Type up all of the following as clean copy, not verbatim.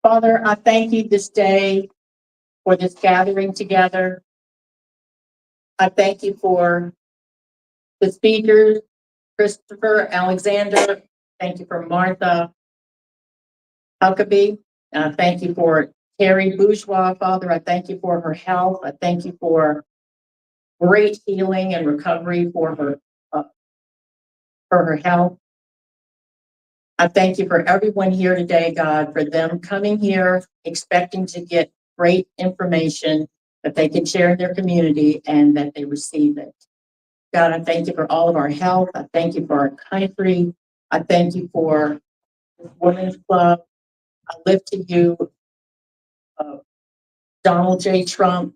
Father, I thank you this day for this gathering together. I thank you for the speakers, Christopher, Alexander. Thank you for Martha Huckabee. Thank you for Terry Bourgeois, Father. I thank you for her health. I thank you for great healing and recovery for her health. I thank you for everyone here today, God, for them coming here expecting to get great information that they can share in their community and that they receive it. God, I thank you for all of our health. I thank you for our country. I thank you for the Women's Club. I lift to you Donald J. Trump.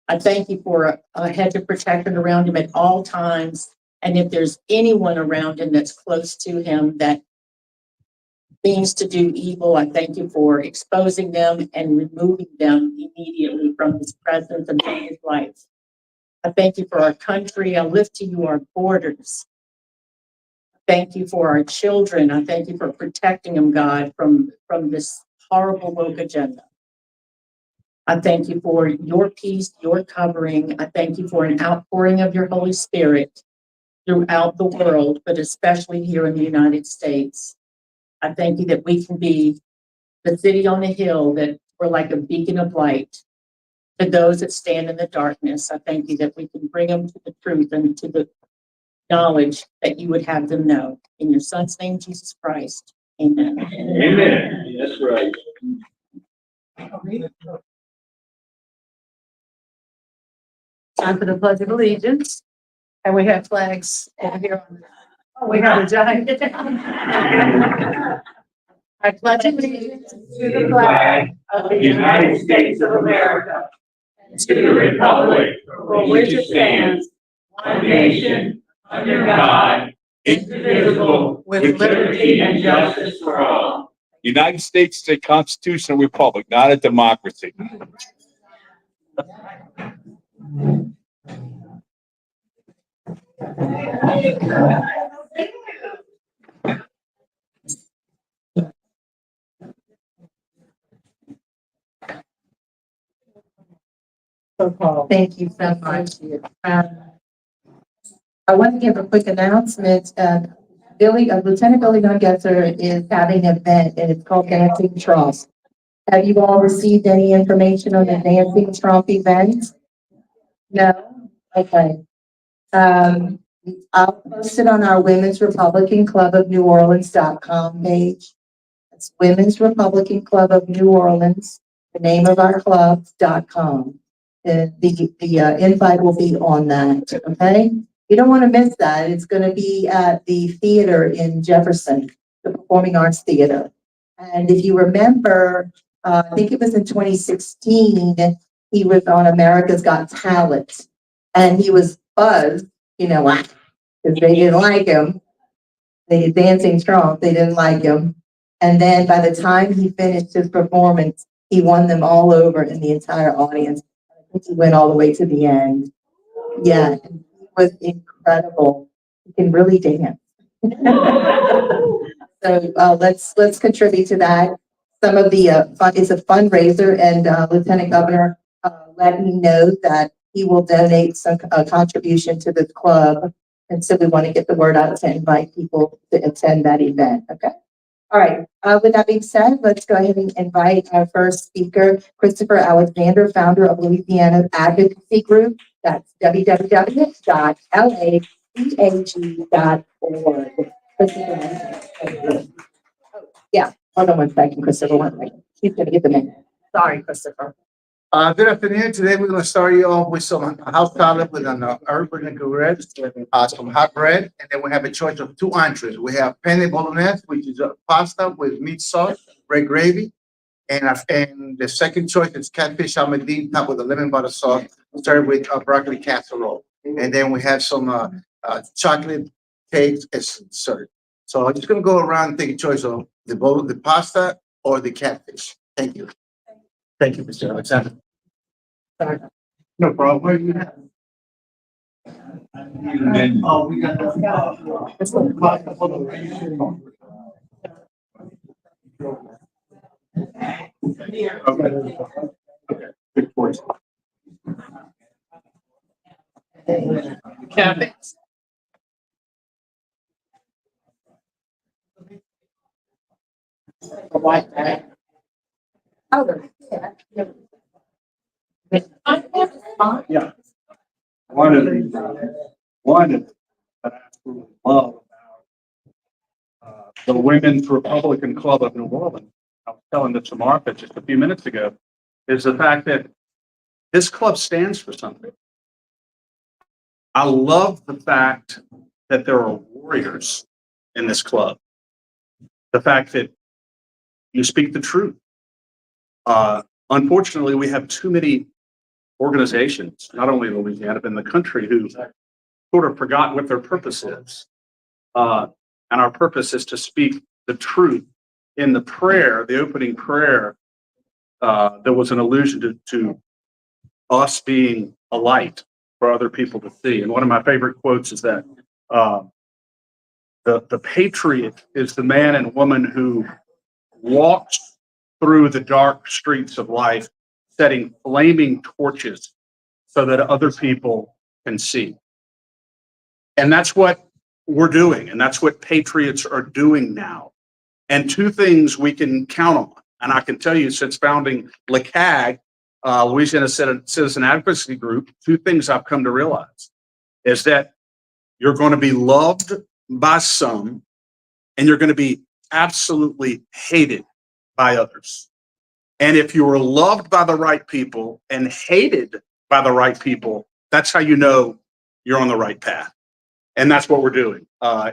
I thank you for a hedge of protection around him at all times. And if there's anyone around him that's close to him that means to do evil, I thank you for exposing them and removing them immediately from his presence and from his life. I thank you for our country. I lift to you our borders. Thank you for our children. I thank you for protecting them, God, from this horrible woke agenda. I thank you for your peace, your covering. I thank you for an outpouring of your Holy Spirit throughout the world, but especially here in the United States. I thank you that we can be the city on the hill, that we're like a beacon of light to those that stand in the darkness. I thank you that we can bring them to the truth and to the knowledge that you would have them know. In your Son's name, Jesus Christ. Amen. Amen. That's right. Time for the Pledge of Allegiance. And we have flags over here. Oh, we have a giant. I pledge allegiance to the flag of the United States of America, and to the republic for which it stands, one nation, under God, indivisible, with liberty and justice for all. United States is a constitutional republic, not a democracy. Thank you so much. I want to give a quick announcement. Lieutenant Billy NUNNGESSOR is having an event, and it's called Dancing Trump. Have you all received any information on the Dancing Trump event? No? Okay. I'll post it on our Women's Republican Club of New Orleans.com page. It's Women's Republican Club of New Orleans, the name of our club.com. The invite will be on that, okay? You don't want to miss that. It's going to be at the theater in Jefferson, the Performing Arts Theater. And if you remember, I think it was in 2016, he was on America's Got Talent. And he was buzzed, because they didn't like him. They Dancing Trump, they didn't like him. And then by the time he finished his performance, he won them all over in the entire audience. I think he went all the way to the end. Yeah, it was incredible. He can really dance. So let's contribute to that. Some of the it's a fundraiser, and Lieutenant Governor let me know that he will donate some contribution to the club, and so we want to get the word out to invite people to attend that event. Okay. All right. With that being said, let's go ahead and invite our first speaker, Christopher Alexander, founder of Louisiana Advocacy Group. That's www.lapag.org. Yeah. Hold on one second, Christopher. One second. He's going to get the name. Sorry, Christopher. Good afternoon. Today we're going to start you off with some house salad with an urban vinaigrette, some hot bread, and then we have a choice of two entrees. We have penne bolognese, which is a pasta with meat sauce, red gravy, and the second choice is catfish almondine topped with a lemon butter sauce, served with a broccoli casserole. And then we have some chocolate cakes as dessert. So I'm just going to go around and take a choice of the pasta or the catfish. Thank you. Thank you, Mr. Alexander. No problem. Where you at? Oh, we got Kathy? The white bag. Oh, Yeah. One that I absolutely love about the Women's Republican Club of New Orleans, I was telling this to Martha just a few minutes ago, is the fact that this club stands for something. I love the fact that there are warriors in this club. The fact that you speak the truth. Unfortunately, we have too many organizations, not only in Louisiana, but in the country, who sort of forgot what their purpose is. And our purpose is to speak the truth. In the prayer, the opening prayer, there was an allusion to us being a light for other people to see. And one of my favorite quotes is that the patriot is the man and woman who walks through the dark streets of life, setting flaming torches so that other people can see. And that's what we're doing. And that's what patriots are doing now. And two things we can count on. And I can tell you, since founding LCAG, Louisiana Citizen Advocacy Group, two things I've come to realize is that you're going to be loved by some, and you're going to be absolutely hated by others. And if you are loved by the right people and hated by the right people, that's how you know you're on the right path. And that's what we're doing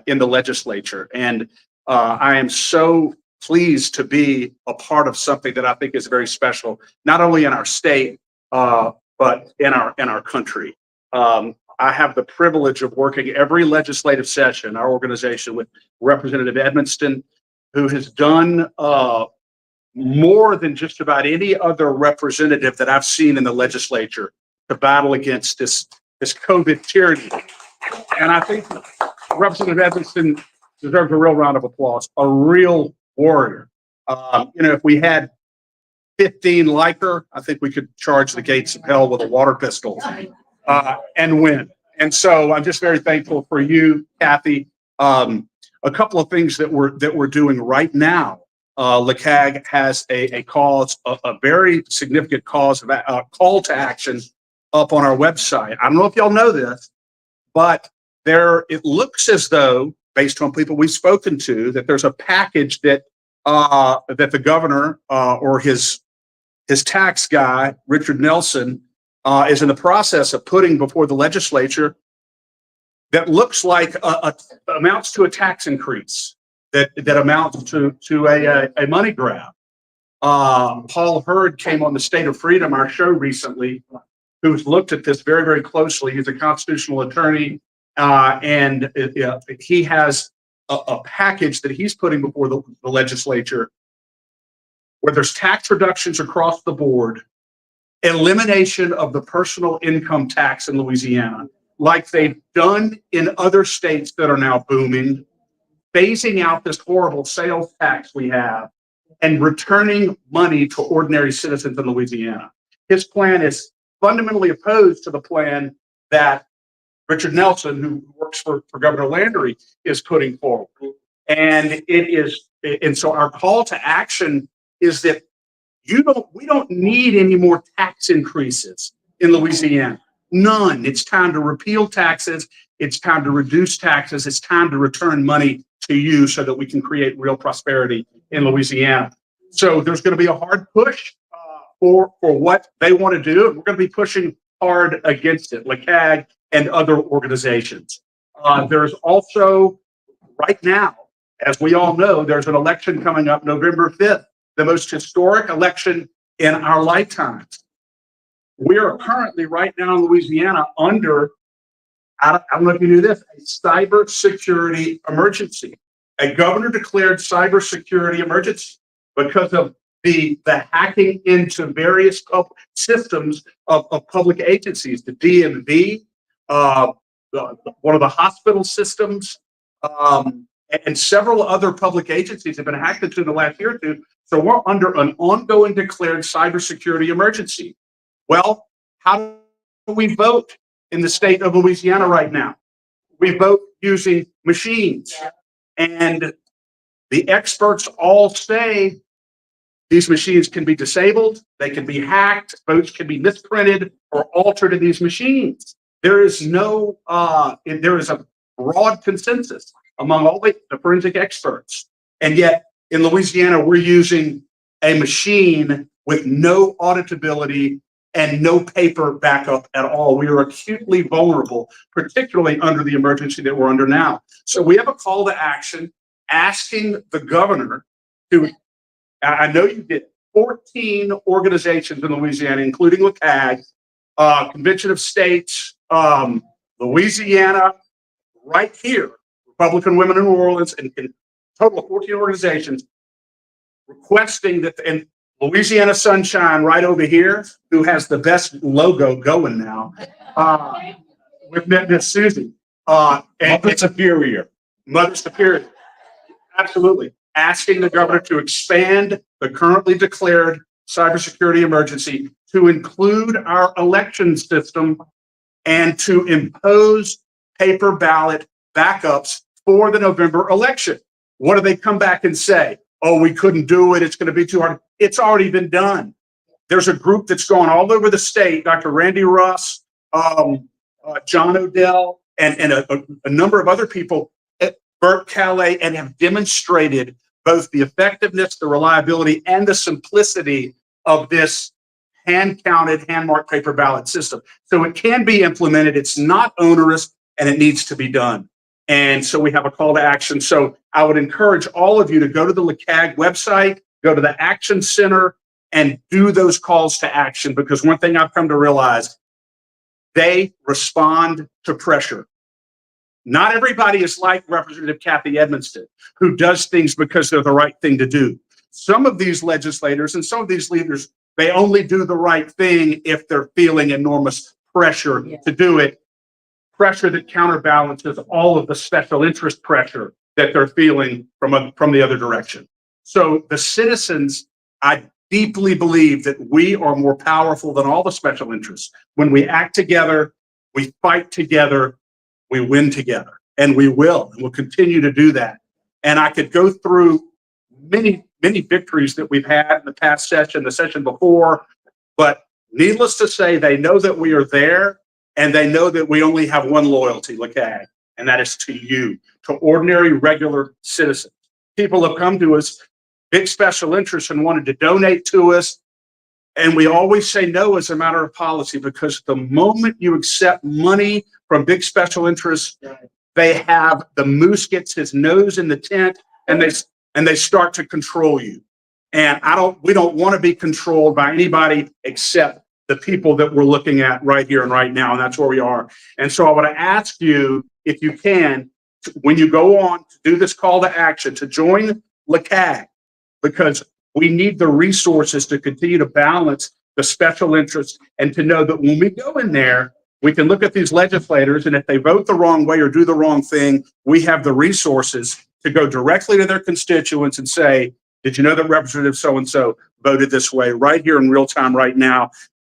in the legislature. And I am so pleased to be a part of something that I think is very special, not only in our state, but in our country. I have the privilege of working every legislative session, our organization, with Representative EDMONSTON, who has done more than just about any other representative that I've seen in the legislature to battle against this COVID tyranny. And I think Representative EDMONSTON deserves a real round of applause, a real warrior. If we had 15 like her, I think we could charge the gates of hell with a water pistol and win. And so I'm just very thankful for you, Kathy. A couple of things that we're doing right now. LCAG has a cause, a very significant cause, call to action up on our website. I don't know if y'all know this, but it looks as though, based on people we've spoken to, that there's a package that the governor or his tax guy, Richard Nelson, is in the process of putting before the legislature that looks like amounts to a tax increase, that amounts to a money grab. Paul Hurd came on the State of Freedom, our show recently, who's looked at this very, very closely. He's a constitutional attorney, and he has a package that he's putting before the legislature where there's tax reductions across the board, elimination of the personal income tax in Louisiana, like they've done in other states that are now booming, phasing out this horrible sales tax we have, and returning money to ordinary citizens in Louisiana. His plan is fundamentally opposed to the plan that Richard Nelson, who works for Governor Landry, is putting forward. And so our call to action is that we don't need any more tax increases in Louisiana. None. It's time to repeal taxes. It's time to reduce taxes. It's time to return money to you so that we can create real prosperity in Louisiana. So there's going to be a hard push for what they want to do. We're going to be pushing hard against it, LCAG and other organizations. There's also, right now, as we all know, there's an election coming up November 5th, the most historic election in our lifetimes. We are currently right now in Louisiana under, I don't know if you knew this, a cybersecurity emergency. A governor declared cybersecurity emergency because of the hacking into various systems of public agencies, the DMV, one of the hospital systems, and several other public agencies have been hacked into in the last year or two. So we're under an ongoing declared cybersecurity emergency. Well, how do we vote in the state of Louisiana right now? We vote using machines. And the experts all say these machines can be disabled, they can be hacked, votes can be misprinted or altered in these machines. There is no, there is a broad consensus among all the forensic experts. And yet in Louisiana, we're using a machine with no auditability and no paper backup at all. We are acutely vulnerable, particularly under the emergency that we're under now. So we have a call to action asking the governor to, I know you did, 14 organizations in Louisiana, including LACAG, Convention of States, Louisiana, right here, Republican Women in New Orleans, and total of 14 organizations requesting that, and Louisiana Sunshine right over here, who has the best logo going now, with Miss Susie. Mother Superior. Mother Superior. Absolutely. Asking the governor to expand the currently declared cybersecurity emergency to include our election system and to impose paper ballot backups for the November election. What do they come back and say? Oh, we couldn't do it. It's going to be too hard. It's already been done. There's a group that's gone all over the state, Dr. Randy Russ, John Odell, and a number of other people, Bert Calais, and have demonstrated both the effectiveness, the reliability, and the simplicity of this hand-counted, hand-marked paper ballot system. So it can be implemented. It's not onerous, and it needs to be done. And so we have a call to action. So I would encourage all of you to go to the LACAG website, go to the Action Center, and do those calls to action, because one thing I've come to realize, they respond to pressure. Not everybody is like Representative Kathy Edmonston, who does things because they're the right thing to do. Some of these legislators and some of these leaders, they only do the right thing if they're feeling enormous pressure to do it. Pressure that counterbalances all of the special interest pressure that they're feeling from the other direction. So the citizens, I deeply believe that we are more powerful than all the special interests. When we act together, we fight together, we win together, and we will, and we'll continue to do that. And I could go through many, many victories that we've had in the past session, the session before, but needless to say, they know that we are there, and they know that we only have one loyalty, LACAG, and that is to you, to ordinary, regular citizens. People have come to us, big special interests, and wanted to donate to us, and we always say no as a matter of policy, because the moment you accept money from big special interests, they have, the moose gets his nose in the tent, and they start to control you. And we don't want to be controlled by anybody except the people that we're looking at right here and right now, and that's where we are. And so I want to ask you, if you can, when you go on to do this call to action, to join LACAG, because we need the resources to continue to balance the special interests, and to know that when we go in there, we can look at these legislators, and if they vote the wrong way or do the wrong thing, we have the resources to go directly to their constituents and say, did you know that Representative so-and-so voted this way right here in real time right now?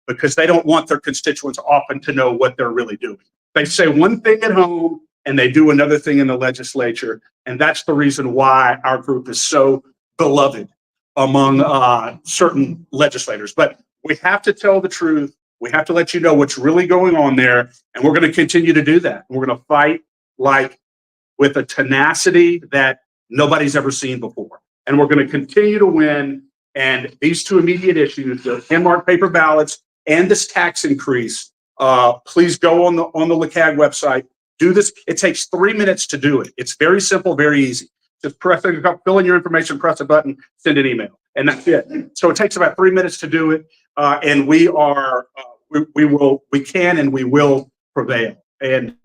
Because they don't want their constituents often to know what they're really doing. They say one thing at home and they do another thing in the legislature. And that's the reason why our group is so beloved among certain legislators. But we have to tell the truth. We have to let you know what's really going on there. And we're going to continue to do that. We're going to fight like with a tenacity that nobody's ever seen before. And we're going to continue to win. And these two immediate issues, the hand-marked paper ballots and this tax increase, please go on the LACAG website. Do this. It takes 3 minutes to do it. It's very simple, very easy. Just fill in your information, press a button, send an email, and that's it. So it takes about 3 minutes to do it, and we can and we will prevail. And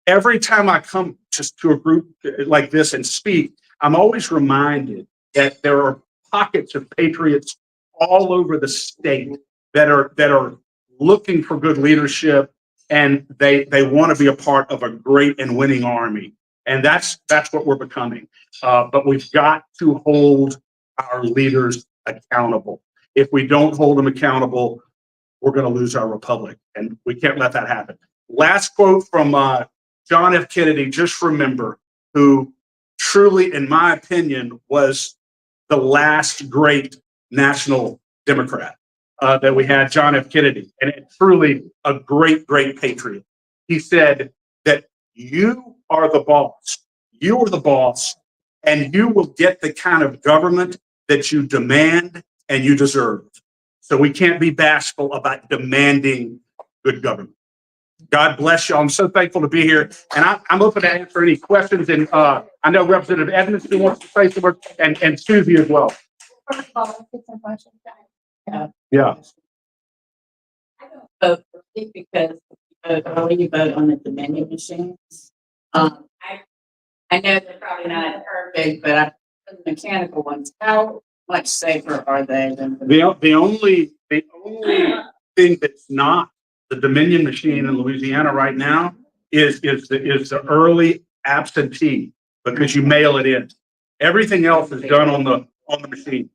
every time I come to a group like this and speak, I'm always reminded that there are pockets of patriots all over the state that are looking for good leadership, and they want to be a part of a great and winning army. And that's what we're becoming. But we've got to hold our leaders accountable. If we don't hold them accountable, we're going to lose our republic, and we can't let that happen. Last quote from John F. Kennedy, just remember, who truly, in my opinion, was the last great national Democrat that we had, John F. Kennedy, and truly a great, great patriot. He said that you are the boss. You are the boss, and you will get the kind of government that you demand and you deserve. So we can't be bashful about demanding good government. God bless you. I'm so thankful to be here, and I'm open to answer any questions. And I know Representative Edmonston wants to say some words, and SUSIE as well. First of all, let's get some questions. Yeah. Vote for it because early you vote on the Dominion machines. I know they're probably not perfect, but the mechanical ones, how much safer are they than The only thing that's not the Dominion machine in Louisiana right now is the early absentee, because you mail it in. Everything else is done on the machine.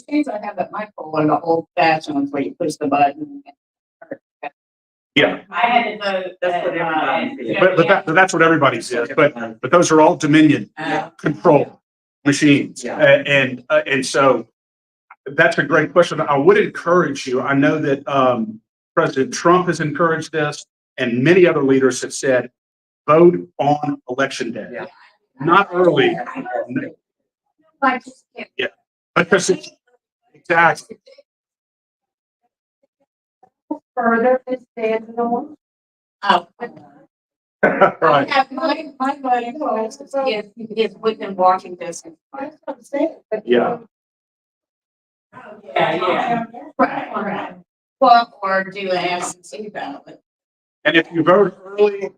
machines I have at my pool are the old fashioned ones where you push the button? Yeah, I had to vote. That's what everybody but that's what everybody says. But those are all Dominion control machines, and so that's a great question. I would encourage you. I know that President Trump has encouraged this, and many other leaders have said, vote on election day, not early. Yeah, because it's exactly. Further is standalone. Oh. Right. My voting was is within walking distance. Yeah. Yeah. Right. Well, or do an absentee ballot. And if you vote early,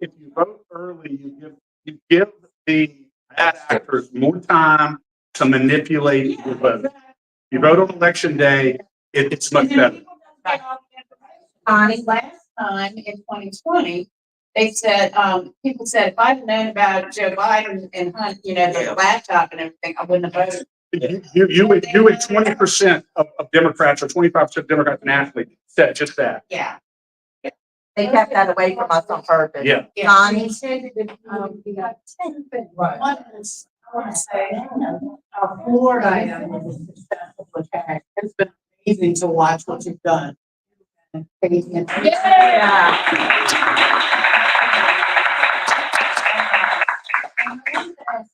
you give the bad actors more time to manipulate your vote. You vote on election day, it's much better. Last time in 2020, they said, people said, if I'd known about Joe Biden and Hunt, the laptop and everything, I wouldn't have voted. You would 20% of Democrats or 25% of Democrats nationally said just that. Yeah. They kept that away from us on purpose. Yeah. Connie said that, right. I want to say, Florida item was a successful attack. It's been amazing to watch what you've done. Yeah.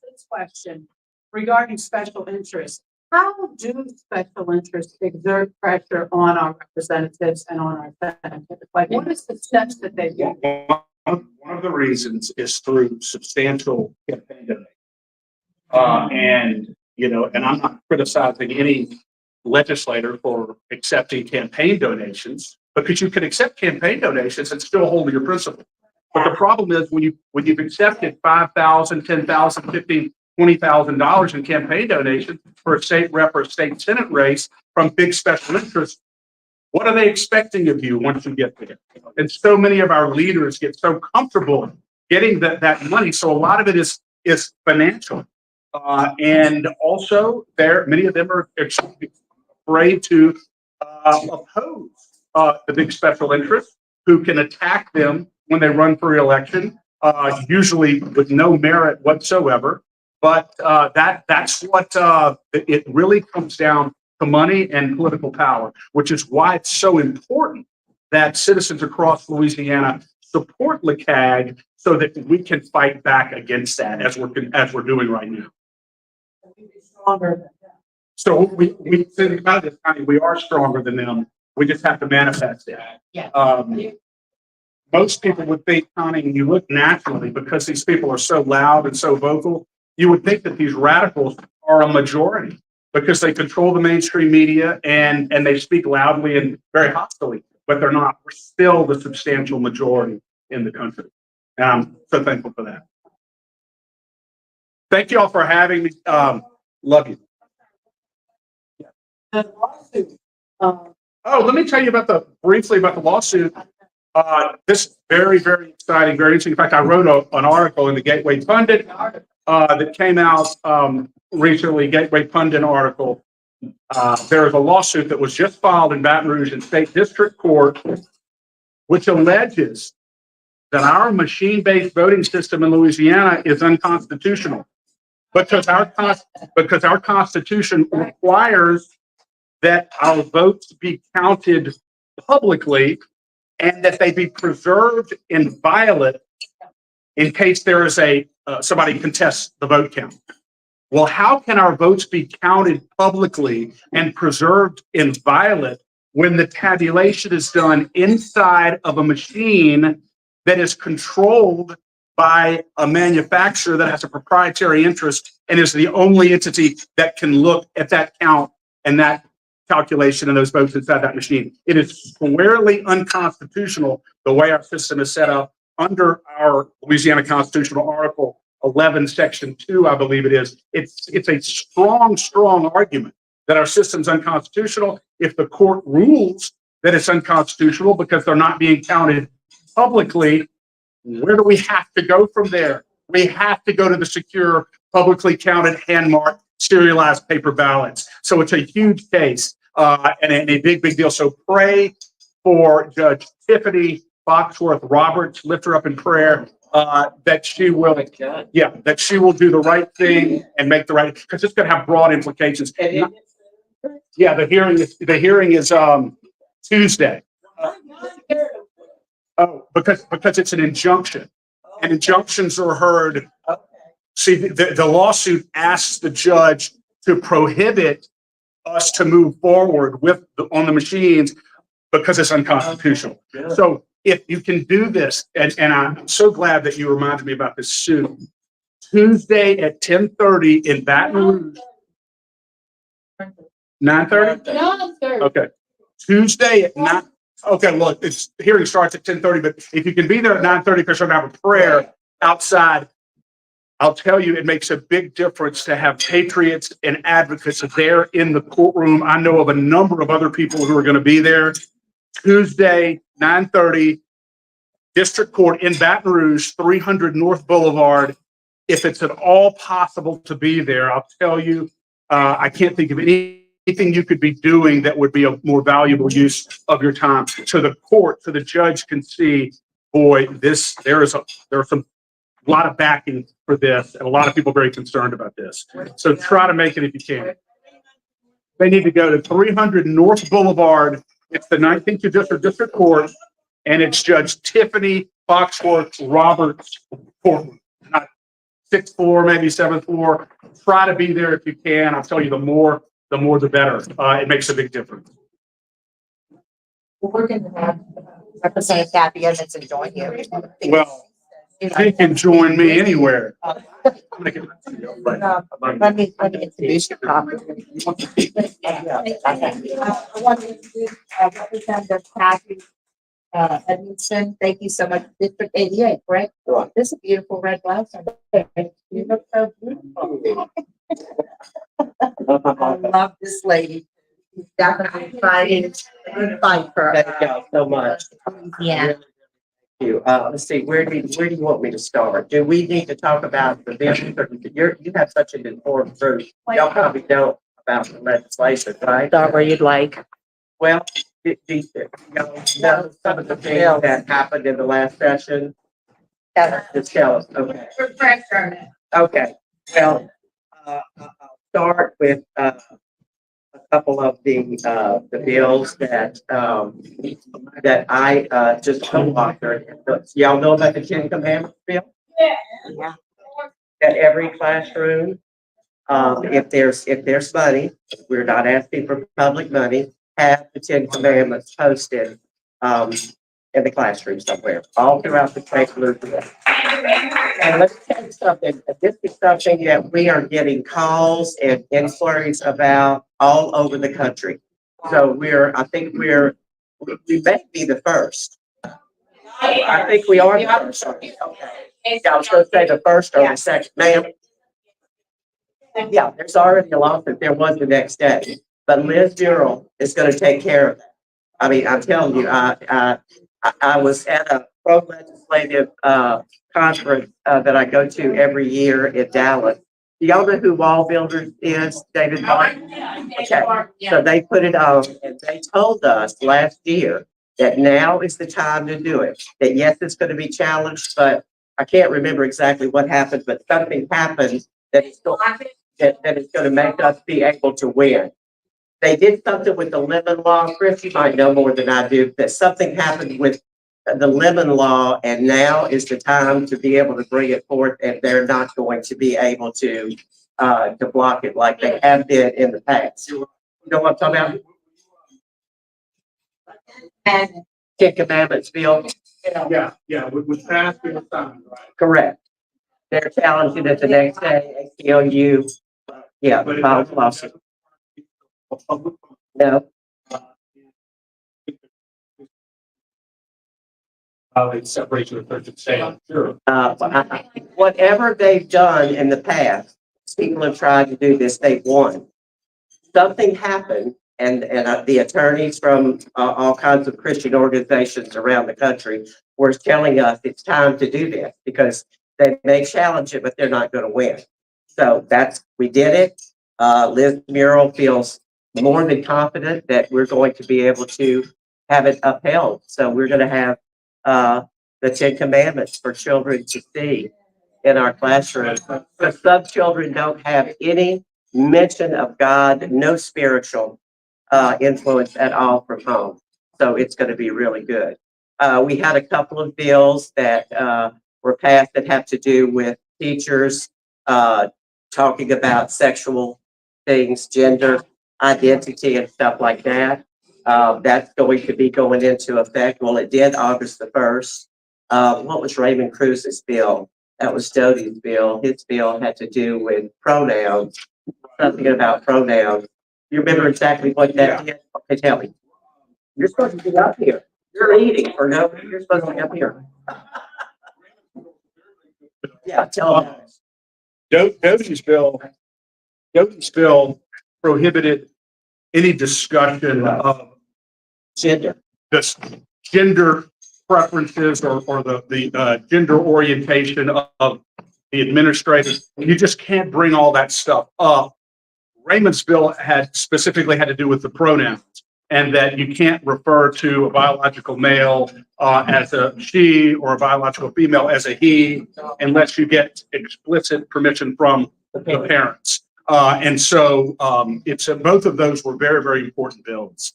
This question regarding special interests. How do special interests exert pressure on our representatives and on our senators? Like, what is the steps that they do? One of the reasons is through substantial campaign donations. And I'm not criticizing any legislator for accepting campaign donations, because you can accept campaign donations and still hold to your principle. But the problem is when you've accepted $5,000, $10,000, $15,000, $20,000 in campaign donations for a state rep or a state senate race from big special interests, what are they expecting of you once you get there? And so many of our leaders get so comfortable getting that money. So a lot of it is financial. And also many of them are afraid to oppose the big special interests who can attack them when they run for re-election, usually with no merit whatsoever. But that's what it really comes down to, money and political power, which is why it's so important that citizens across Louisiana support LCAG so that we can fight back against that as we're doing right now. So we think about this, Connie, we are stronger than them. We just have to manifest it. Yeah. Most people would think, Connie, when you look nationally, because these people are so loud and so vocal, you would think that these radicals are a majority because they control the mainstream media and they speak loudly and very hostily, but they're not. We're still the substantial majority in the country. And I'm so thankful for that. Thank you all for having me. Love you. The lawsuit. Oh, let me tell you briefly about the lawsuit. This is very, very exciting, very interesting. In fact, I wrote an article in the Gateway Pundit that came out recently, Gateway Pundit article. There is a lawsuit that was just filed in Baton Rouge in State District Court, which alleges that our machine-based voting system in Louisiana is unconstitutional because our Constitution requires that our votes be counted publicly and that they be preserved inviolate in case there is somebody contests the vote count. Well, how can our votes be counted publicly and preserved inviolate when the tabulation is done inside of a machine that is controlled by a manufacturer that has a proprietary interest and is the only entity that can look at that count and that calculation and those votes inside that machine? It is squarely unconstitutional the way our system is set up under our Louisiana Constitutional Article 11, Section 2, I believe it is. It's a strong, strong argument that our system's unconstitutional. If the court rules that it's unconstitutional because they're not being counted publicly, where do we have to go from there? We have to go to the secure, publicly counted, hand-marked, serialized paper ballots. So it's a huge case and a big, big deal. So pray for Judge Tiffany Foxworth Roberts, lift her up in prayer, that she will, that she will do the right thing and make the right, because it's going to have broad implications. Yeah, the hearing is Tuesday. Oh, because it's an injunction, and injunctions are heard. See, the lawsuit asks the judge to prohibit us to move forward on the machines because it's unconstitutional. So if you can do this, and I'm so glad that you reminded me about this suit. Tuesday at 10:30 in Baton Rouge. 9:30? 9:30. Okay. Tuesday at 9. Okay, well, the hearing starts at 10:30, but if you can be there at 9:30 because we're going to have a prayer outside, I'll tell you, it makes a big difference to have patriots and advocates there in the courtroom. I know of a number of other people who are going to be there. Tuesday, 9:30, District Court in Baton Rouge, 300 North Boulevard. If it's at all possible to be there, I'll tell you, I can't think of anything you could be doing that would be a more valuable use of your time. So the court, so the judge can see, boy, there is a lot of backing for this, and a lot of people very concerned about this. So try to make it if you can. They need to go to 300 North Boulevard. It's the 19th Judicial District Court, and it's Judge Tiffany Foxworth Roberts courtroom. Not 6th floor, maybe 7th floor. Try to be there if you can. I'll tell you, the more the better. It makes a big difference. Well, we're going to have Representative Kathy Evans and join you. Well, she can join me anywhere. Let me introduce your copy. I want to introduce Representative Kathy Edmondson. Thank you so much. District 88, right? This is a beautiful red blouse. You look so beautiful. I love this lady. She's definitely fighting a fight for Thank you so much. Yeah. Thank you. Let's see, where do you want me to start? Do we need to talk about the bill? You have such an informed group. Y'all probably know about the legislation, right? Start where you'd like. Well, y'all know some of the things that happened in the last session. Just tell us, okay. Okay, well, I'll start with a couple of the bills that I just co-authored. Y'all know about the 10 Commandments bill? Yeah. At every classroom, if there's money, we're not asking for public money, have the 10 Commandments posted in the classroom somewhere, all throughout the state of Louisiana. And let's tell you something, this is something that we are getting calls and inquiries about all over the country. So I think we may be the first. I think we are the first. Okay. Yeah, I was gonna say the first or the second, ma'am. Yeah, there's already a lawsuit. There was the next day, but Liz Durrell is gonna take care of that. I mean, I'm telling you, I was at a pro-legislative, conference, that I go to every year in Dallas. Do y'all know who Wall Builders is, David Martin? Okay, so they put it on and they told us last year that now is the time to do it. That yes, it's gonna be challenged, but I can't remember exactly what happened, but something happened that is that is gonna make us be able to win. They did something with the lemon law. Chris, you might know more than I do, that something happened with the lemon law, and now is the time to be able to bring it forth, and they're not going to be able to block it like they have been in the past. You know what I'm talking about? And Ten Commandments bill. Yeah, with past and with time, right? Correct. They're challenging it the next day, ACLU, filed a lawsuit. No, It's separation of church and state, sure. whatever they've done in the past, people have tried to do this, they've won. Something happened, and the attorneys from all kinds of Christian organizations around the country were telling us it's time to do this because they may challenge it, but they're not going to win. So we did it. Liz Murrell feels more than confident that we're going to be able to have it upheld. So we're going to have the Ten Commandments for children to see in our classroom. But some children don't have any mention of God, no spiritual influence at all from home. So it's going to be really good. We had a couple of bills that were passed that have to do with teachers talking about sexual things, gender identity and stuff like that. That's going to be going into effect. Well, it did August the 1st. What was Raymond Cruz's bill? That was Doty's bill. His bill had to do with pronouns, something about pronouns. You remember exactly what that did? Okay, tell me. You're supposed to be up here. You're eating, or no, you're supposed to be up here. Yeah, tell them. Doty's bill Prohibited any discussion of Gender. this gender preferences or the gender orientation of the administrators. You just can't bring all that stuff up. Raymond's bill had specifically had to do with the pronouns, and that you can't refer to a biological male as a she or a biological female as a he unless you get explicit permission from the parents. And so it's both of those were very, very important bills.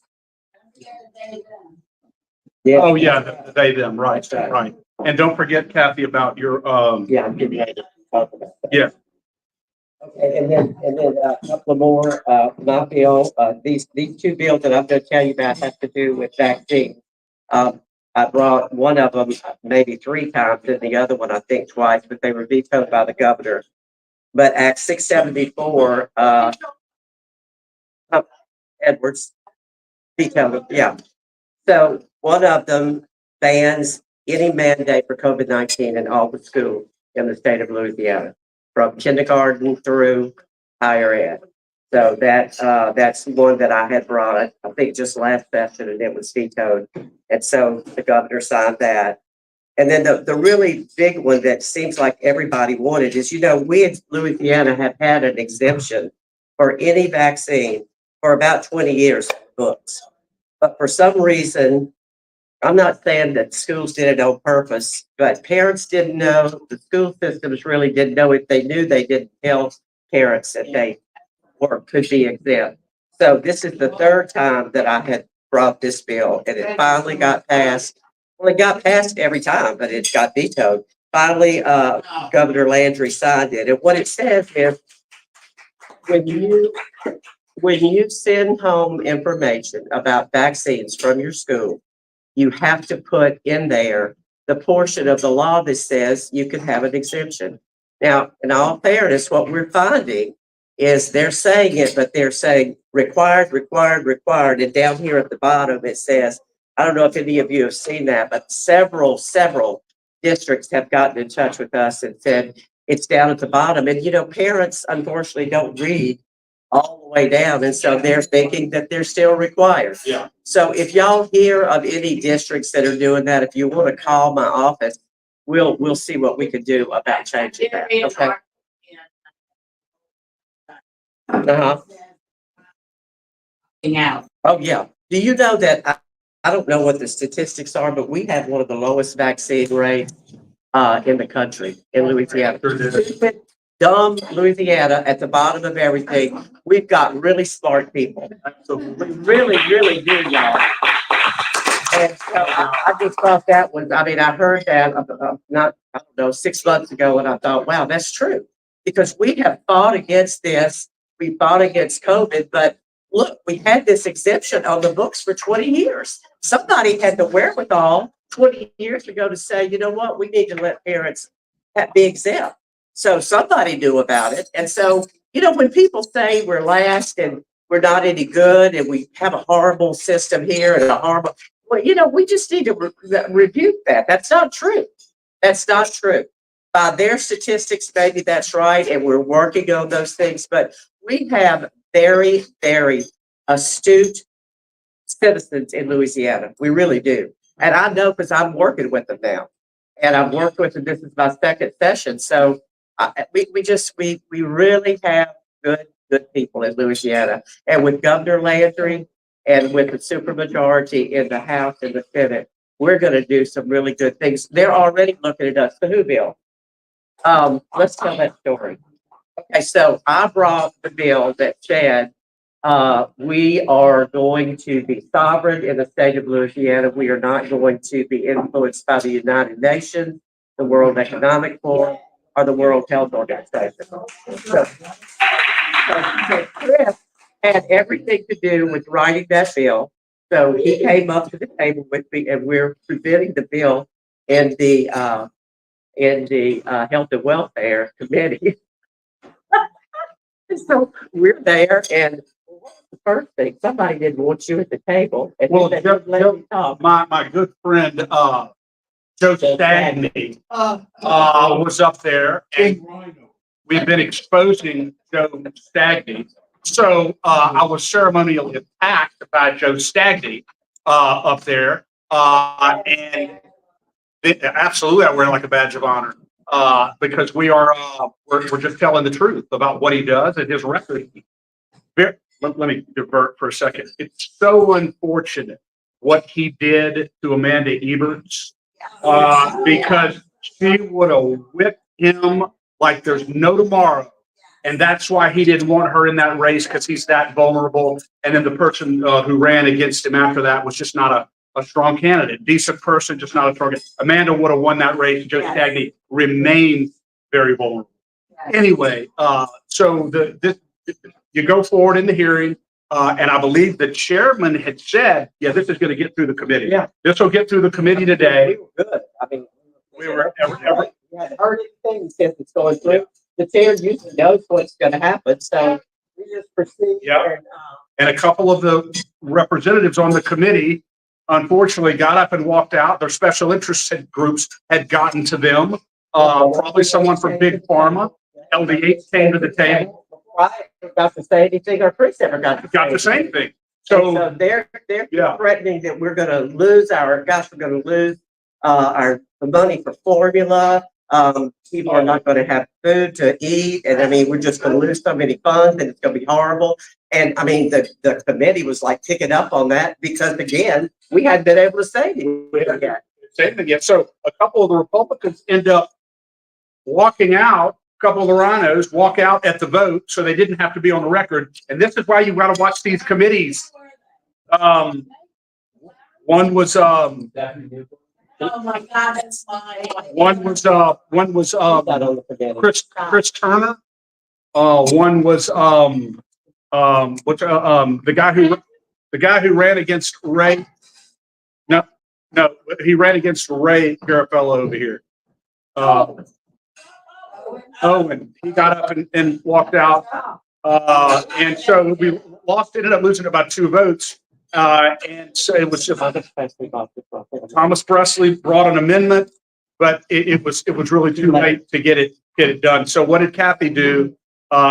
Yeah. Oh, yeah, they, them, right, right. And don't forget, Kathy, about your, Yeah, I'm getting ready to talk about that. Yeah. Okay, and then a couple more, my bill, these two bills that I'm gonna tell you about have to do with vaccines. I brought one of them maybe 3 times and the other one, I think twice, but they were vetoed by the governor. But Act 674, Edwards vetoed, yeah. So one of them bans any mandate for COVID-19 in all the schools in the state of Louisiana, from kindergarten through higher ed. So that's one that I had brought, I think just last session, and it was vetoed. And so the governor signed that. And then the really big one that seems like everybody wanted is, we in Louisiana have had an exemption for any vaccine for about 20 years, books. But for some reason, I'm not saying that schools did it on purpose, but parents didn't know, the school systems really didn't know. If they knew, they didn't tell parents that they could be exempt. So this is the 3rd time that I had brought this bill, and it finally got passed. Well, it got passed every time, but it got vetoed. Finally, Governor Landry signed it. And what it says is, when you send home information about vaccines from your school, you have to put in there the portion of the law that says you can have an exemption. Now, in all fairness, what we're finding is they're saying it, but they're saying required, required, required. And down here at the bottom, it says, I don't know if any of you have seen that, but several districts have gotten in touch with us and said it's down at the bottom. And, parents unfortunately don't read all the way down. And so they're thinking that they're still required. Yeah. So if y'all hear of any districts that are doing that, if you want to call my office, we'll see what we can do about changing that. Okay. Uh-huh. Out. Oh, yeah. Do you know that, I don't know what the statistics are, but we have one of the lowest vaccine rates in the country, in Louisiana. Stupid, dumb Louisiana at the bottom of everything. We've got really smart people. We really, really do, y'all. And so I just thought that was, I mean, I heard that not, I don't know, 6 months ago, and I thought, wow, that's true. Because we have fought against this, we fought against COVID, but look, we had this exemption on the books for 20 years. Somebody had the wherewithal 20 years ago to say, you know what, we need to let parents be exempt. So somebody knew about it. And so, you know, when people say we're last and we're not any good and we have a horrible system here and a horrible, well, you know, we just need to rebuke that. That's not true. That's not true. By their statistics, maybe that's right. And we're working on those things, but we have very, very astute citizens in Louisiana. We really do. And I know because I'm working with them now. And I've worked with them. This is my second session. So we really have good people in Louisiana. And with Governor Landry and with the supermajority in the House and the Senate, we're going to do some really good things. They're already looking at us. The Who bill. Let's tell that story. Okay, so I brought the bill that said we are going to be sovereign in the state of Louisiana. We are not going to be influenced by the United Nations, the World Economic Forum, or the World Health Organization. So Chris had everything to do with writing that bill. So he came up to the table with me, and we're presenting the bill in the Health and Welfare Committee. So we're there, and the first thing, somebody didn't want you at the table. And Well, they didn't let you talk. my good friend, Joe Stagney, was up there, and we've been exposing Joe Stagney. So, I was ceremonially attacked by Joe Stagney, up there. And absolutely, I wear it like a badge of honor, because we're just telling the truth about what he does and his record. Let me divert for a second. It's so unfortunate what he did to Amanda Eberts, because she would have whipped him like there's no tomorrow. And that's why he didn't want her in that race, because he's that vulnerable. And then the person who ran against him after that was just not a strong candidate, decent person, just not a strong candidate. Amanda would have won that race. Joe Stagney remained very vulnerable. Anyway, so you go forward in the hearing, and I believe the chairman had said, yeah, this is going to get through the committee. Yeah. This will get through the committee today. We were good. I mean, We were we hadn't heard anything since it's going through. The chair usually knows what's going to happen, so we just proceed. Yeah. And a couple of the representatives on the committee, unfortunately, got up and walked out. Their special interest groups had gotten to them. Probably someone from Big Pharma. LD8 came to the table. I got to say anything, or Chris ever got The same thing. So So, they're Yeah. threatening that we're going to lose we're going to lose the money for formula. People are not going to have food to eat, and I mean, we're just going to lose so many funds, and it's going to be horrible. And I mean, the committee was like picking up on that because, again, we hadn't been able to say anything yet. same thing again. So a couple of the Republicans end up walking out. A couple of the rhinos walk out at the vote, so they didn't have to be on the record. And this is why you got to watch these committees. One was Oh my God, that's fine. one was Not on the committee. Chris Turner. One was the guy who ran against Ray. No, he ran against Ray Garofalo over here. Owen, he got up and walked out. And so we ended up losing about 2 votes. And so it was just Thomas Presley brought an amendment, but it was really too late to get it done. So what did Kathy do?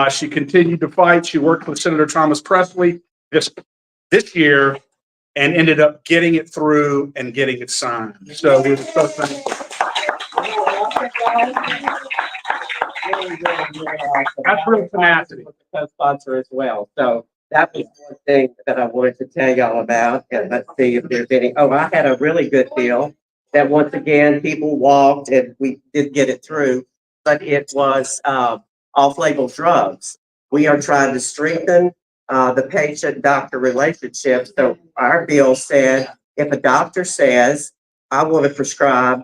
She continued to fight. She worked with Senator Thomas Presley this year and ended up getting it through and getting it signed. So we're so thankful. That's real tenacity. Co-sponsor as well. So that was one thing that I wanted to tell y'all about. And let's see if there's any. Oh, I had a really good deal that once again, people walked and we did get it through, but it was off-label drugs. We are trying to strengthen the patient-doctor relationship. So our bill said, if a doctor says, I want to prescribe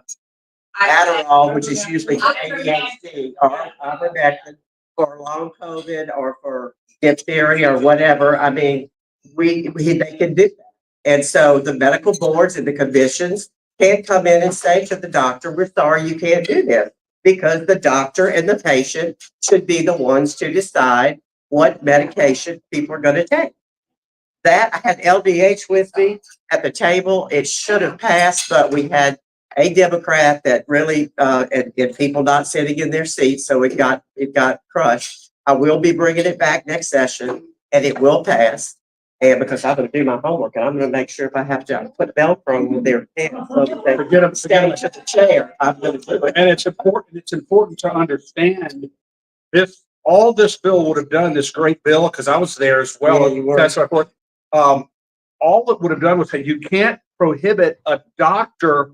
Adderall, which is usually for ADHD or ivermectin for long COVID or for diphtheria or whatever. I mean, they can do that. And so the medical boards and the commissions can't come in and say to the doctor, we're sorry, you can't do this, because the doctor and the patient should be the ones to decide what medication people are going to take. That I had LDH with me at the table. It should have passed, but we had a Democrat that really, and people not sitting in their seats, so it got crushed. I will be bringing it back next session, and it will pass. And because I'm going to do my homework, and I'm going to make sure if I have to put Velcro with their pants so that they Forget them. stay to the chair, I'm going to do it. And it's important to understand this, all this bill would have done, this great bill, because I was there as well. Yeah, you were. That's what I thought. All it would have done was say you can't prohibit a doctor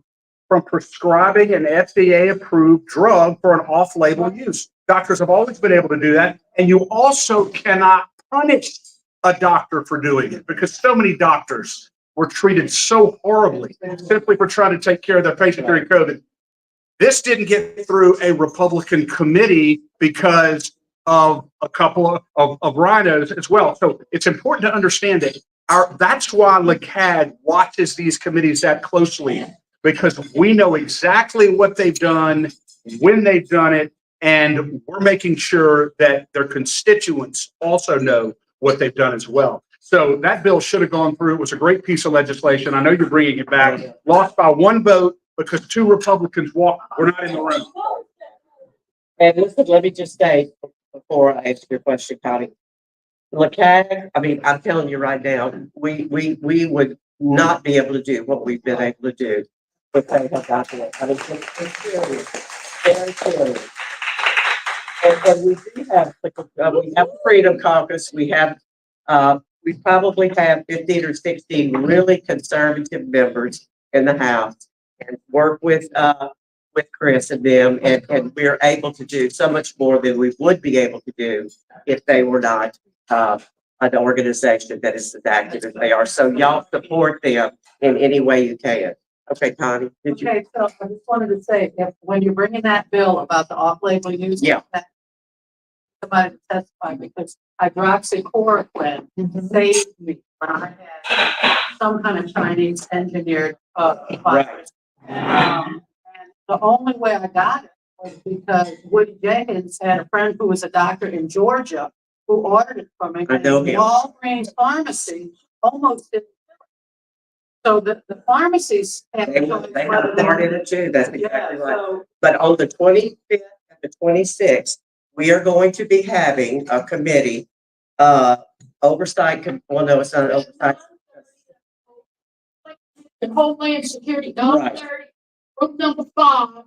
from prescribing an FDA-approved drug for an off-label use. Doctors have always been able to do that, and you also cannot punish a doctor for doing it, because so many doctors were treated so horribly simply for trying to take care of their patient during COVID. This didn't get through a Republican committee because of a couple of rhinos as well. So it's important to understand that that's why LCAG watches these committees that closely, because we know exactly what they've done, when they've done it, and we're making sure that their constituents also know what they've done as well. So that bill should have gone through. It was a great piece of legislation. I know you're bringing it back. Lost by one vote because 2 Republicans were not in the room. And listen, let me just say before I answer your question, Connie. LCAG, I mean, I'm telling you right now, we would not be able to do what we've been able to do if they have got to it. I mean, it's serious, very serious. And we do have, we have a Freedom Caucus. We have, we probably have 15 or 16 really conservative members in the House, and work with Chris and them, and we're able to do so much more than we would be able to do if they were not an organization that is as active as they are. So y'all support them in any way you can. Okay, Connie, did you? Okay, so I just wanted to say, if, when you're bringing that bill about the off-label use. Yeah. Somebody to testify, because hydroxychloroquine saved me when I had some kind of Chinese engineered virus. And the only way I got it was because Woody Jenkins had a friend who was a doctor in Georgia who ordered it from me. I know him. Walgreens pharmacy almost didn't. So the pharmacies have. They have a part in it too. That's exactly right. So But on the 25th and the 26th, we are going to be having a committee, oversight. Well, no, it's not an oversight. And Homeland Security, Right. 9:30, group number 5,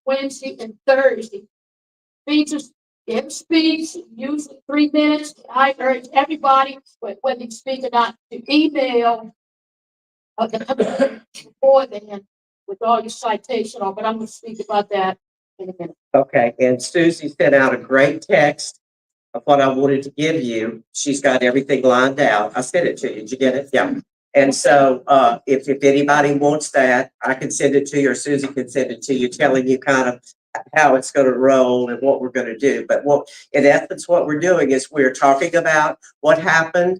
Wednesday and Thursday. Speeches, give speech, usually 3 minutes. I urge everybody, whether you speak or not, to email before then with all your citation on, but I'm gonna speak about that in a minute. Okay, and Susie sent out a great text of what I wanted to give you. She's got everything lined out. I sent it to you. Did you get it? Yeah. And so, if anybody wants that, I can send it to you, or Susie can send it to you, telling you kind of how it's going to roll and what we're going to do. But in essence, what we're doing is we're talking about what happened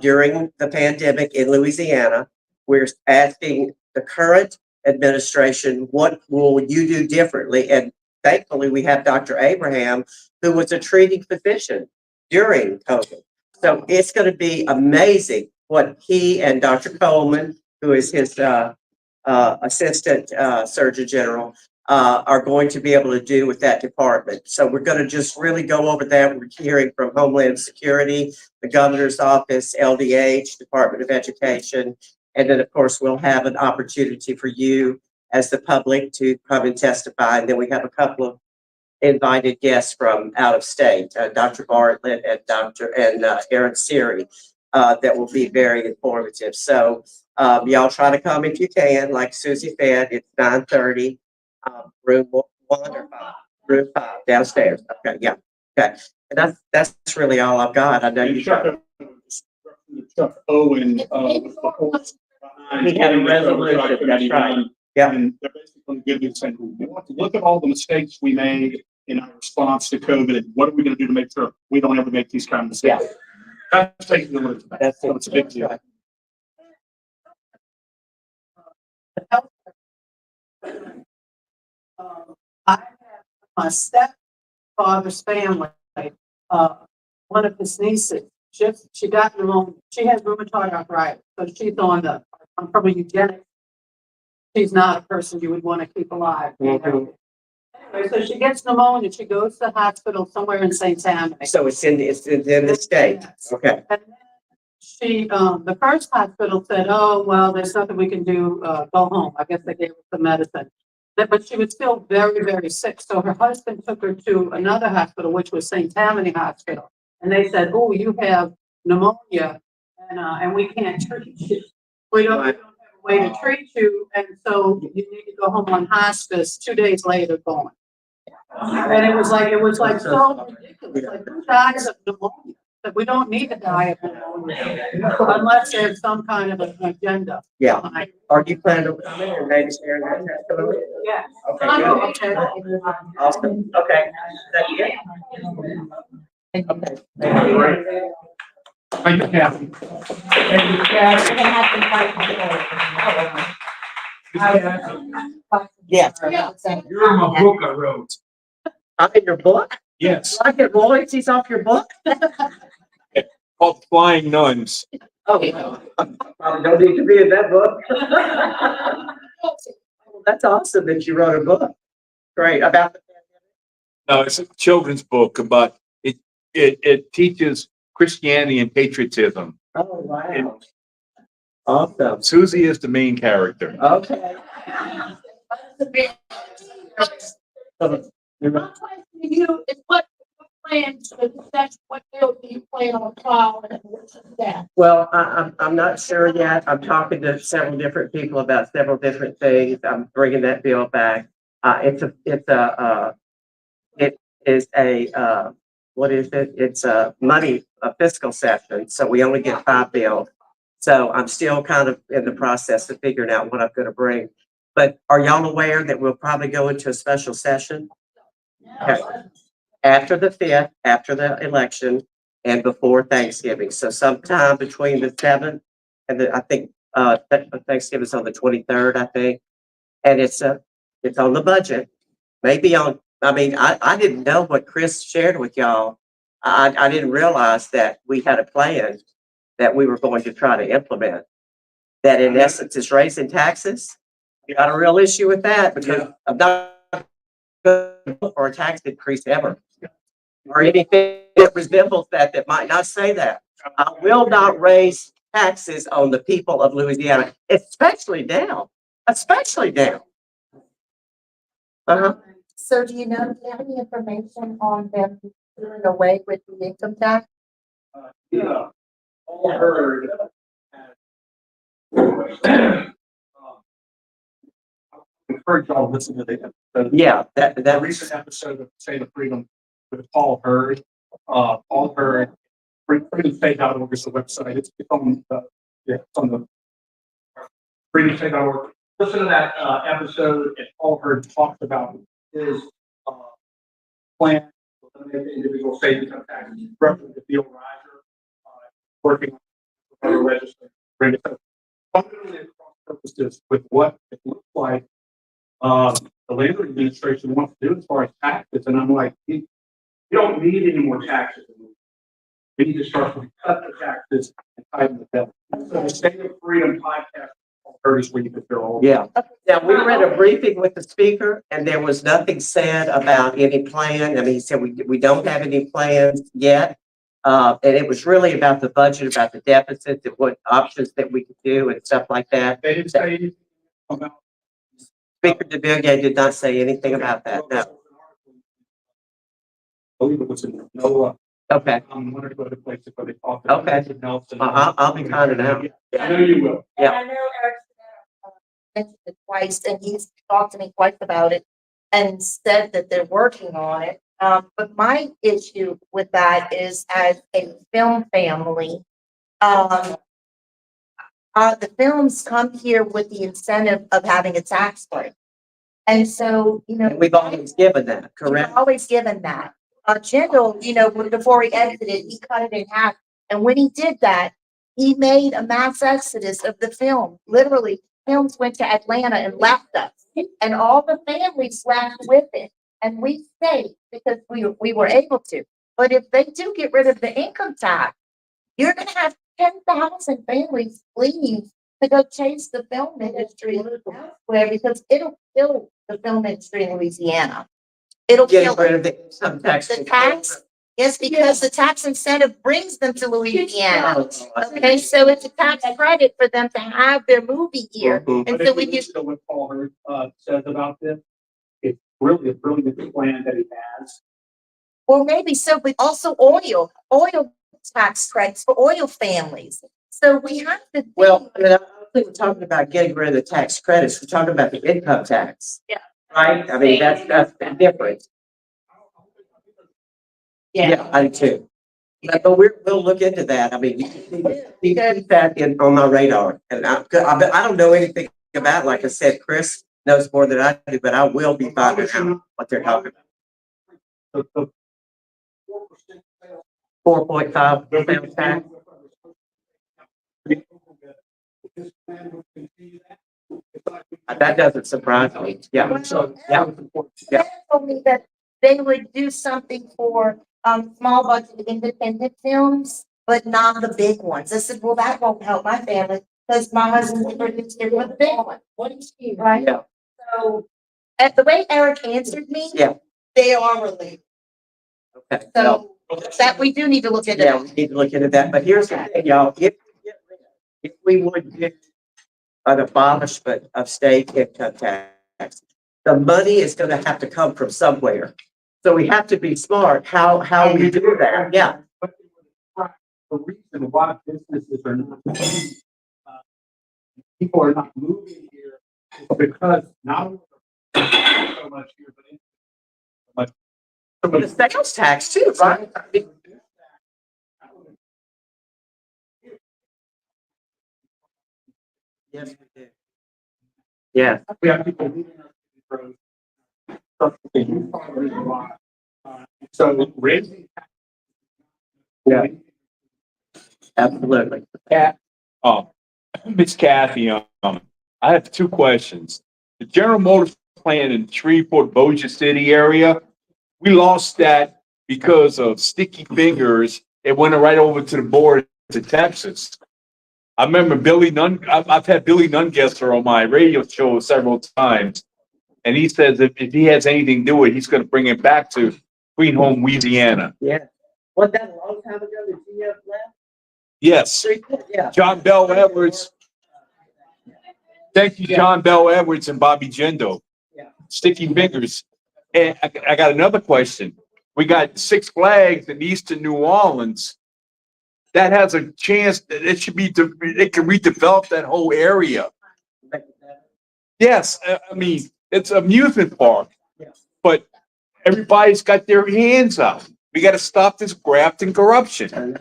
during the pandemic in Louisiana. We're asking the current administration, what will you do differently? And thankfully, we have Dr. Abraham, who was a treating physician during COVID. So it's going to be amazing what he and Dr. Coleman, who is his assistant surgeon general, are going to be able to do with that department. So we're going to just really go over that. We're hearing from Homeland Security, the governor's office, LDH, Department of Education. And then, of course, we'll have an opportunity for you as the public to come and testify. And then we have a couple of invited guests from out of state, Dr. Bartlett and Aaron Siri, that will be very informative. So y'all try to come if you can. Like Susie said, it's 9:30, room 1 or 5, room 5 downstairs. Okay, yeah, okay. And that's really all I've got. I know you. Chuck Owen, He had a resolution, that's right. Yeah. And they're basically giving you saying, we want to look at all the mistakes we made in our response to COVID, and what are we going to do to make sure we don't ever make these kind of mistakes? That's basically what it's about. So it's a big deal. I have my stepfather's family, one of his nieces, she got pneumonia. She has rheumatoid arthritis, so she's on the, from a eugenics. She's not a person you would want to keep alive. Anyway, so she gets pneumonia. She goes to the hospital somewhere in St. Tammany. So it's in the state. Yes. Okay. And then she, the first hospital said, oh, well, there's nothing we can do, go home. I guess they gave her some medicine. But she was still very, very sick. So her husband took her to another hospital, which was St. Tammany Hospital. And they said, oh, you have pneumonia and we can't treat you. We don't have a way to treat you. And so you need to go home on hospice. 2 days later, gone. And it was like so ridiculous. Like, who dies of pneumonia? That we don't need to die of pneumonia unless there's some kind of an agenda. Yeah. Are you planning to come in and maybe share that testimony? Yes. Okay, good. Awesome. Okay. That's it. Okay. Thank you. Thank you, Kathy. Thank you, Chad. We're gonna have Yes. You're in my book I wrote. I'm in your book? Yes. I get royalties off your book? Called Flying Nuns. Oh, probably don't need to be in that book. That's awesome that you wrote a book. Great. About the No, it's a children's book about it teaches Christianity and patriotism. oh, wow. Awesome. Susie is the main character. Okay. My question to you is what plans, that's what bill do you plan on filing and what's that? Well, I'm not sure yet. I'm talking to several different people about several different things. I'm bringing that bill back. It is a, what is it? It's a fiscal session. So we only get 5 bills. So I'm still kind of in the process of figuring out what I'm going to bring. But are y'all aware that we'll probably go into a special session? Okay. After the 5th, after the election, and before Thanksgiving. So sometime between the 7th and I think Thanksgiving's on the 23rd, I think. And it's on the budget. Maybe I didn't know what Chris shared with y'all. I didn't realize that we had a plan that we were going to try to implement. That in essence is raising taxes. You got a real issue with that because I'm not going for a tax increase ever. Or anything that resembles that might not say that. I will not raise taxes on the people of Louisiana, especially now. Uh-huh. So do you have any information on them doing away with the income tax? Yeah. All heard. Encourage y'all to listen to the episode. Yeah, that Recent episode of State of Freedom with Paul Hurd. Paul Hurd, freedomstate.org is the website. It's on the freedomstate.org. Listen to that episode, and Paul Hurd talks about his plan to eliminate the individual state income tax. Representative Bill Riser, working on the federal legislature. Fundamentally, across purposes with what it looks like the labor administration wants to do as far as taxes, and I'm like, you don't need any more taxes. We need to start to cut the taxes and tighten the belt. So the State of Freedom podcast Curtis, where you could throw all. Yeah. Now, we were at a briefing with the speaker and there was nothing said about any plan. I mean, he said, we don't have any plans yet. And it was really about the budget, about the deficit, and what options that we could do and stuff like that. They didn't say anything about. Speaker DeVilliers did not say anything about that, no. I believe it was in NOAA. Okay, One or two other places where they talked. Okay. Nelson. I'll be finding out. I know you will. Yeah. And I know Eric mentioned it twice, and he's talked to me twice about it and said that they're working on it. But my issue with that is, as a film family, the films come here with the incentive of having a tax break. And so, And we've always given that, correct? we've always given that. Jindal, before he exited, he cut it in half. And when he did that, he made a mass exodus of the film. Literally, films went to Atlanta and left us. And all the families left with it. And we stayed because we were able to. But if they do get rid of the income tax, you're gonna have 10,000 families leave to go chase the film industry elsewhere, because it'll kill the film industry in Louisiana. It'll Getting kill rid it. of the tax. The tax, yes, because the tax incentive brings them to Louisiana. Okay, so it's a tax credit for them to have their movie here. Mhm. And But so if we you just, listen to what Paul Hurd, says about this, it's really a brilliant plan that he has. well, maybe so, but also oil tax credits for oil families. So we have to. Well, I don't think we're talking about getting rid of the tax credits. We're talking about the income tax. Yeah. Right? I mean, that's different. Yeah, I do too. But we'll look into that. I mean, you can keep that on my radar. And I don't know anything about it. Like I said, Chris knows more than I do, but I will be finding out what they're talking about. 4.5% tax. That doesn't surprise me. Yeah. So, yeah. They told me that they would do something for small budget independent films, but not the big ones. I said, well, that won't help my family because my husband's produced it with the big one. What is he, right? Yeah. So, at the way Eric answered me, Yeah. they are related. Okay. Well, So that we do need to look into yeah, that. we need to look into that. But here's the thing, y'all. If we would get an abolishment of state income tax, the money is going to have to come from somewhere. So we have to be smart how we do that. Yeah. The reason why businesses are not, people are not moving here is because not only so much here, but The sales tax too, right? I mean, yes, we do. Yeah. we have people leaving our roads. So raising. Yeah. Absolutely. Miss Kathy, I have two questions. The General Motors plant in Shreveport, Bossier City area, we lost that because of sticky fingers. It went right over to the border to Texas. I remember I've had Billy Nungesser on my radio show several times. And he says if he has anything to do with it, he's going to bring it back to Green Home, Louisiana. Yeah. Was that a long time ago that GM left? Yes. Yeah. John Bell Edwards. Thank you, John Bell Edwards and Bobby Jindal. Yeah. Sticky fingers. And I got another question. We got Six Flags in eastern New Orleans. That has a chance that it can redevelop that whole area. Yes, I mean, it's an amusement park, but everybody's got their hands out. We got to stop this graft and corruption.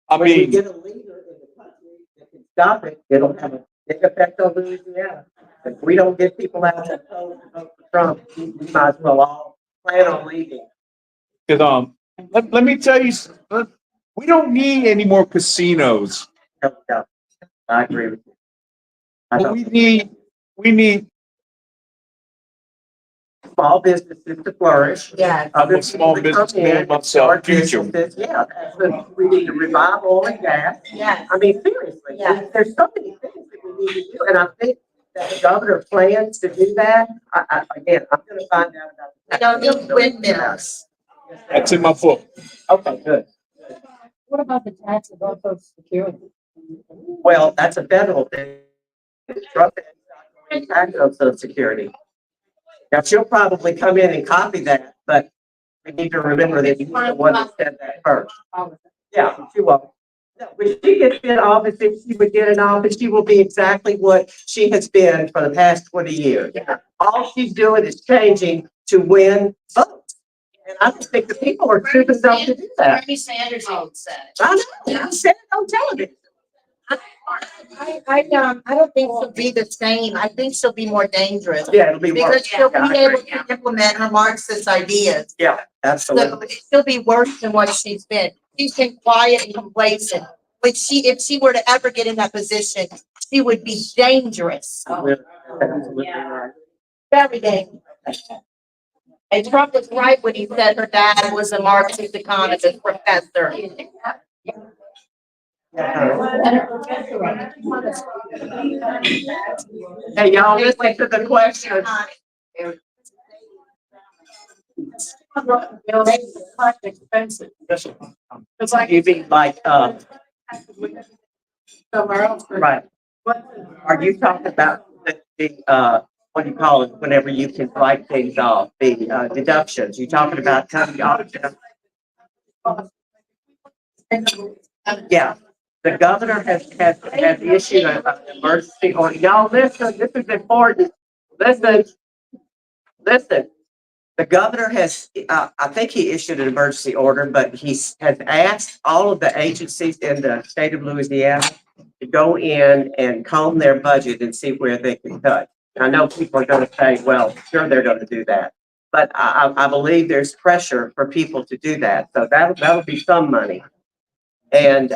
I When you mean, get a leader in the country that can stop it, it'll have a big effect on Louisiana. If we don't get people out to vote for Trump, we might as well all plan on leaving. because let me tell you, we don't need any more casinos. I agree with you. What we need Small businesses to flourish. Yeah. I'm a small businessman myself, future. Yeah, we need to revive oil and gas. Yes. I mean, seriously, Yeah. there's so many things that we need to do, and I think that the governor plans to do that. Again, I'm gonna find out about. We don't need windmills. That's in my book. Okay, good. What about the taxes on social security? Well, that's a federal thing. Trump is not going to tax on Social Security. Now, she'll probably come in and copy that, but we need to remember that you're the one that said that first. Yeah, she won't. No, when she gets in office, if she would get in office, she will be exactly what she has been for the past 20 years. All she's doing is changing to win votes. And I don't think the people are stupid enough to do that. Bernie Sanders even said it. I know, I said it on television. I don't think she'll be the same. I think she'll be more dangerous. Yeah, it'll be worse. Because she'll Yeah, I be able agree. to implement her Marxist ideas. Yeah, So absolutely. she'll be worse than what she's been. She's been quiet and complacent. But if she were to ever get in that position, she would be dangerous. Absolutely right. Very dangerous. And Trump was right when he said her dad was a Marxist economist professor. Hey, y'all, listen to the questions. Expensive. It's like You mean like, somewhere else. right, are you talking about what do you call it, whenever you can write things off, the deductions? You talking about cutting off? Yeah, the governor has issued an emergency order. Y'all listen, this is important. Listen. The governor has, I think he issued an emergency order, but he has asked all of the agencies in the state of Louisiana to go in and comb their budget and see where they can cut. I know people are going to say, well, sure, they're going to do that. But I believe there's pressure for people to do that. So that'll be some money. And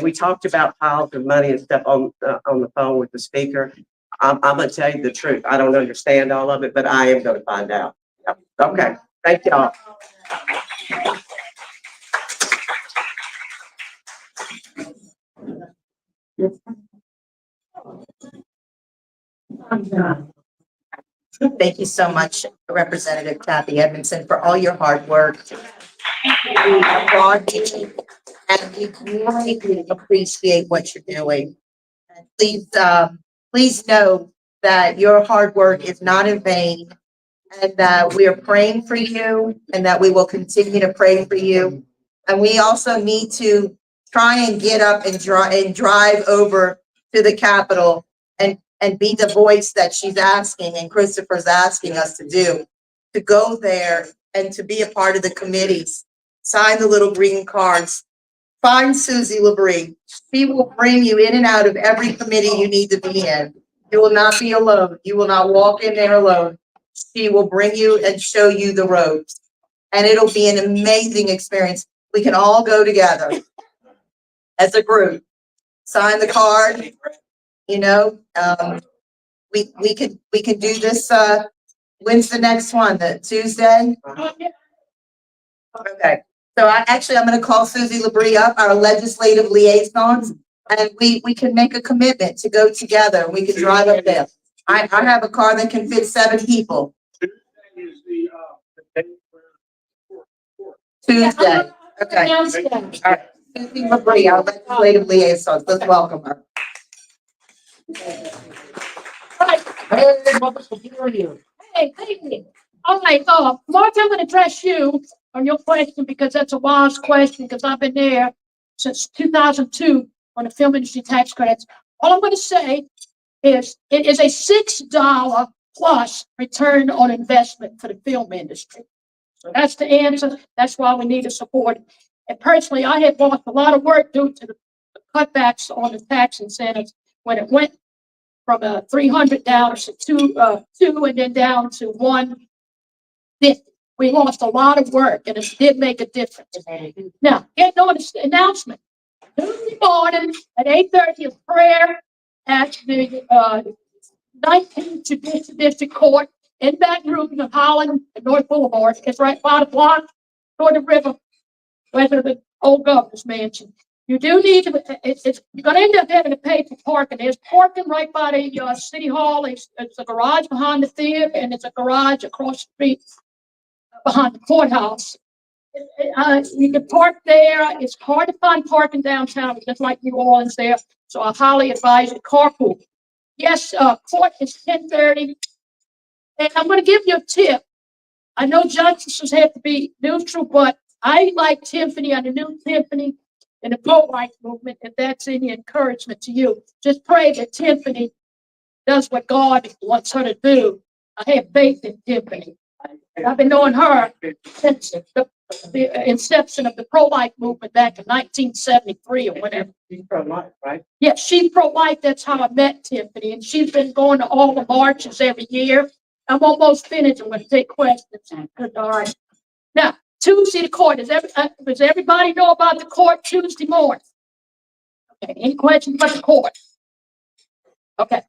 we talked about piles of money and stuff on the phone with the speaker. I'm going to tell you the truth. I don't understand all of it, but I am going to find out. Yep. Okay. Thank y'all. Thank you so much, Representative Kathy Edmondson, for all your hard work. We applaud you and we greatly appreciate what you're doing. And please know that your hard work is not in vain and that we are praying for you and that we will continue to pray for you. And we also need to try and get up and drive over to the Capitol and be the voice that she's asking and Christopher's asking us to do, to go there and to be a part of the committees, sign the little green cards, find Susie LABRY. She will bring you in and out of every committee you need to be in. You will not be alone. You will not walk in there alone. She will bring you and show you the ropes. And it'll be an amazing experience. We can all go together as a group, sign the card, you know, we could do this, when's the next one, the Tuesday? Okay, so I'm gonna call Susie LABRY up, our legislative liaisons, and we can make a commitment to go together. We can drive up there. I have a car that can fit 7 people. Tuesday, okay. All right, Susie LABRY, our legislative liaison, let's welcome her. Hey, thank you. All right, Mark, I'm gonna address you on your question because that's a wise question, because I've been there since 2002 on the film industry tax credits. All I'm gonna say is it is a $6 plus return on investment for the film industry. So that's the answer. That's why we need to support it. And personally, I had lost a lot of work due to the cutbacks on the tax incentives when it went from 300 down to 2 and then down to 150. We lost a lot of work and it did make a difference. Now, getting on this announcement. Tuesday morning at 8:30 is prayer at the 19th Judicial District Court in Baton Rouge of Holland and North Boulevard. It's right by the block toward the river, where the old governor's mansion. You do need to, you're gonna end up having to pay for parking. There's parking right by the, city hall. It's a garage behind the theater and it's a garage across the street behind the courthouse. You can park there. It's hard to find parking downtown, just like New Orleans there. So I highly advise you carpool. Yes, court is 10:30. And I'm gonna give you a tip. I know justices have to be neutral, but I like Tiffany and the new Tiffany in the pro-life movement, if that's any encouragement to you. Just pray that Tiffany does what God wants her to do. I have faith in Tiffany. And I've been knowing her since the inception of the pro-life movement back in 1973 or whatever. She's pro-life, right? Yeah, she's pro-life. That's how I met Tiffany. And she's been going to all the marches every year. I'm almost finished. I'm going to take questions. All right. Now, Tuesday, the court. Does everybody know about the court Tuesday morning? Okay, any questions about the court? Okay.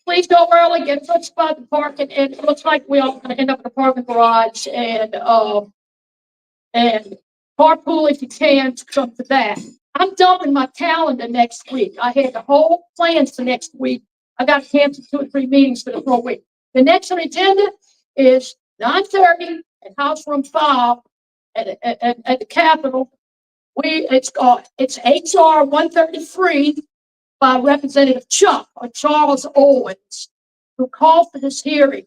Please go early, get a good spot to park, and it looks like we all gonna end up in a parking garage and carpool if you can to come to that. I'm dumping my calendar next week. I had the whole plans for next week. I got to cancel 2 or 3 meetings for the whole week. The next on the agenda is 9:30 at House Room 5 at the Capitol. It's HR 133 by Representative Chuck or Charles Owens, who called for this hearing.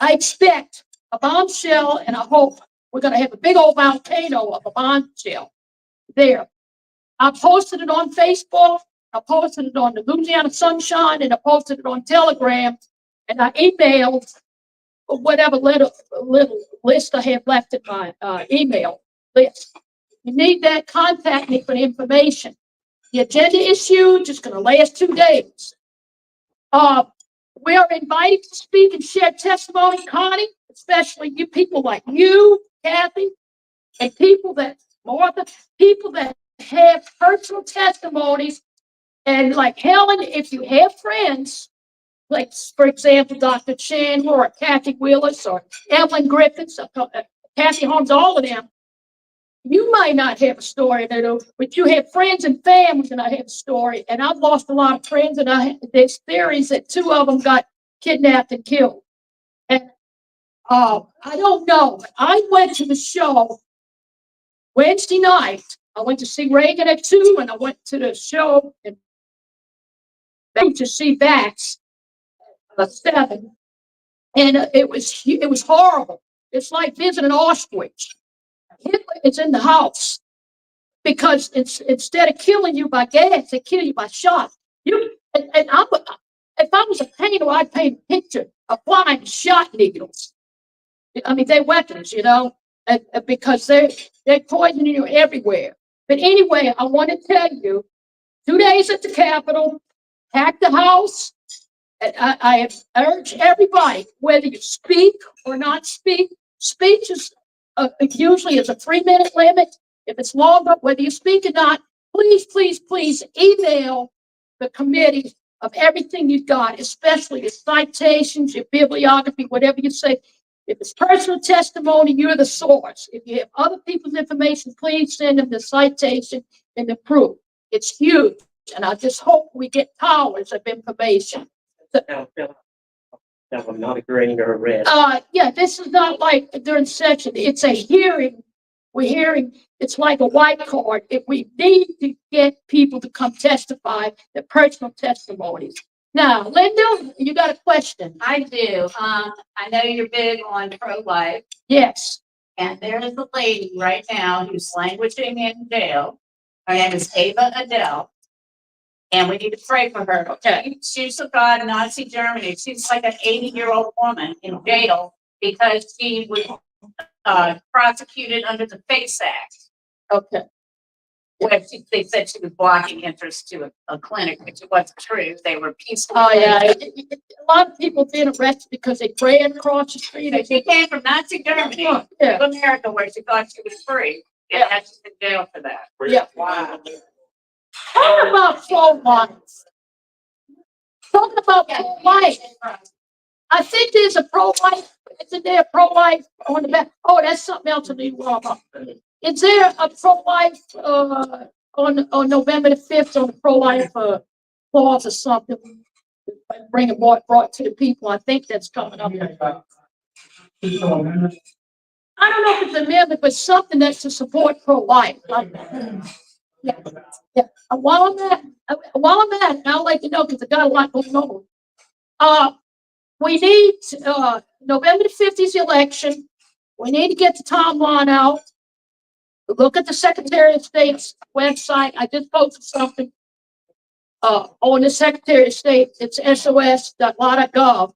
I expect a bombshell, and I hope we're going to have a big old volcano of a bombshell there. I posted it on Facebook. I posted it on the Louisiana Sunshine, and I posted it on Telegram, and I emailed whatever little list I have left in my email list. You need that, contact me for the information. The agenda is huge. It's going to last 2 days. We are invited to speak and share testimony, Connie, especially you people like you, Kathy, and people that have personal testimonies. And like Helen, if you have friends, like, for example, Dr. Chandler or Kathy Willis or Evelyn Griffiths, Kathy Holmes, all of them, you might not have a story, but you have friends and families that I have a story. And I've lost a lot of friends, and there's theories that 2 of them got kidnapped and killed. And I don't know. I went to the show Wednesday night. I went to see Reagan at 2, and I went to the show to see Bax at 7. And it was horrible. It's like visiting Auschwitz. Hitler is in the house because instead of killing you by gas, they kill you by shot. If I was a painter, I'd paint a picture of flying shot needles. I mean, they're weapons, because they're poisoning you everywhere. But anyway, I want to tell you, 2 days at the Capitol, pack the house. And I urge everybody, whether you speak or not speak, speech is usually is a 3-minute limit. If it's longer, whether you speak or not, please email the committee of everything you've got, especially your citations, your bibliography, whatever you say. If it's personal testimony, you're the source. If you have other people's information, please send them the citation and the proof. It's huge. And I just hope we get towers of information. No, I'm not a green or a red. Yeah, this is not like during session. It's a hearing. We're hearing, it's like a white card. If we need to get people to come testify, their personal testimonies. Now, Linda, you got a question? I do. I know you're big on pro-life, Yes. and there is a lady right now who's languishing in jail. Her name is Ava Adele. And we need to pray for her. Okay. She survived Nazi Germany. She's like an 80-year-old woman in jail because she was prosecuted under the FACE Act. Okay. Where they said she was blocking entrance to a clinic, which wasn't true. They were peaceful. Oh, yeah. A lot of people being arrested because they ran across the street. So she came from Nazi Germany to America where she thought she was free. And she's in jail for that. Yeah. Wow. Talking about pro-life. Talking about pro-life. I think there's a pro-life. Isn't there a pro-life on the back? Oh, that's something else I need to know about. Is there a pro-life on November the 5th on the pro-life, clause or something. Bring it brought to the people. I think that's coming up. I don't know if it's an amendment, but something that's to support pro-life. Yeah, yeah. While I'm at, and I'll let you know because I got a lot going on. We need, November the 5th is the election. We need to get the timeline out. Look at the Secretary of State's website. I just posted something, on the Secretary of State. It's sos.la.gov.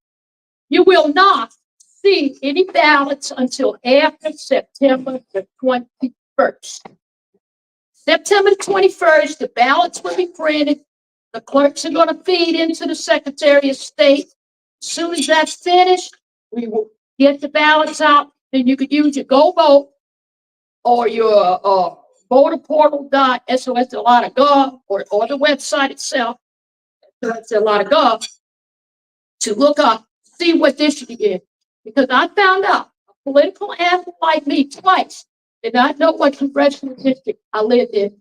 You will not see any ballots until after September the 21st. September the 21st, the ballots will be printed. The clerks are going to feed into the Secretary of State. As soon as that's finished, we will get the ballots out. Then you could use your Go Vote or your voterportal.sos.gov or the website itself, sos.gov, to look up, see what district you in. Because I found out a political animal like me twice did not know what congressional district I lived in.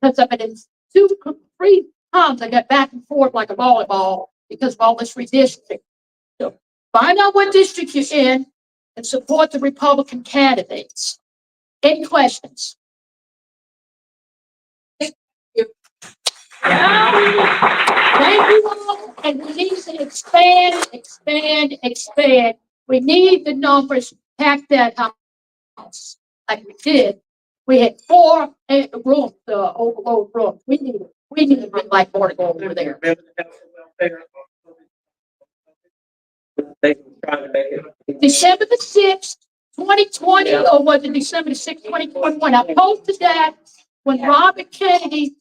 Because I've been in 3 times I got back and forth like a volleyball because of all this redistricting. So find out what district you're in and support the Republican candidates. Any questions? Thank you. Thank you all. And we need to expand. We need the numbers, pack that house like we did. We had 4 rooms, overload rooms. We need to bring like more to go over there. They trying to make it. December the 6th, 2020, or was it December the 6th, 2021? I posted that when Robert Kennedy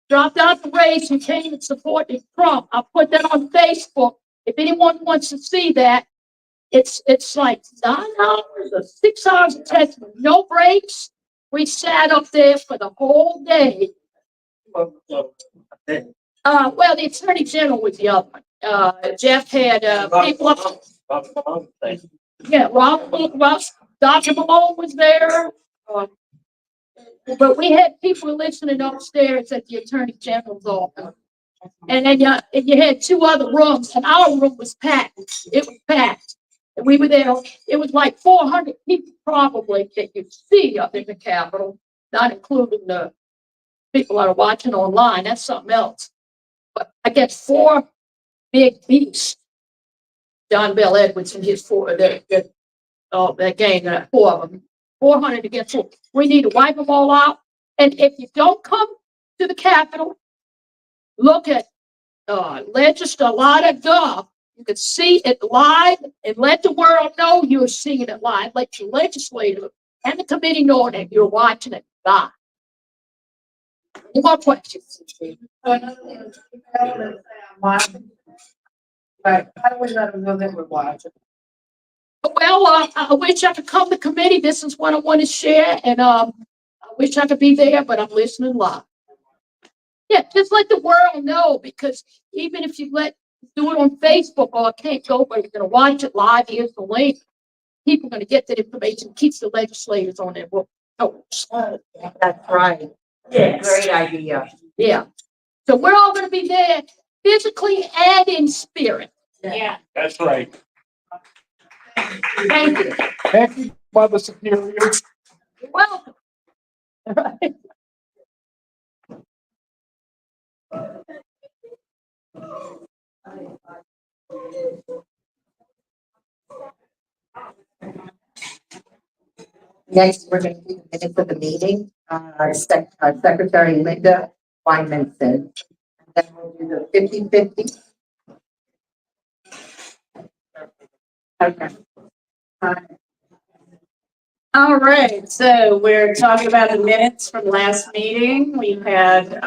dropped out the race and came and supported Trump. I put that on Facebook. If anyone wants to see that, it's like 9 hours or 6 hours of text with no breaks. We sat up there for the whole day. Well, the Attorney General was the other one. Jeff had people up. Yeah, Dr. Malone was there. But we had people listening upstairs at the Attorney General's office. And then you had 2 other rooms, and our room was packed. It was packed. And we were there. It was like 400 people probably that you see up in the Capitol, not including the people that are watching online. That's something else. But I guess 4 big beasts. John Bell Edwards and his 4, that gang, 4 of them. 400 against 4. We need to wipe them all out. And if you don't come to the Capitol, look at LibertyorLockdown.Live. You can see it live and let the world know you're seeing it live. Let your legislator and the committee know that you're watching it live. Any more questions? But how do we let them know that we're watching? Well, I wish I could come to committee. This is what I want to share, and I wish I could be there, but I'm listening live. Yeah, just let the world know, because even if you do it on Facebook, or I can't go, but you're going to watch it live. Here's the link. People are going to get that information. Keeps the legislators on their toes. That's right. Yes. Great idea. Yeah. So we're all going to be there physically and in spirit. Yeah. That's right. Thank you. Thank you, Mother Superior. You're welcome. All right. Next, we're going to do the minutes of the meeting. Secretary Linda Wymanson. Then we'll do the 50-50. Okay. All right, so we're talking about the minutes from last meeting. We had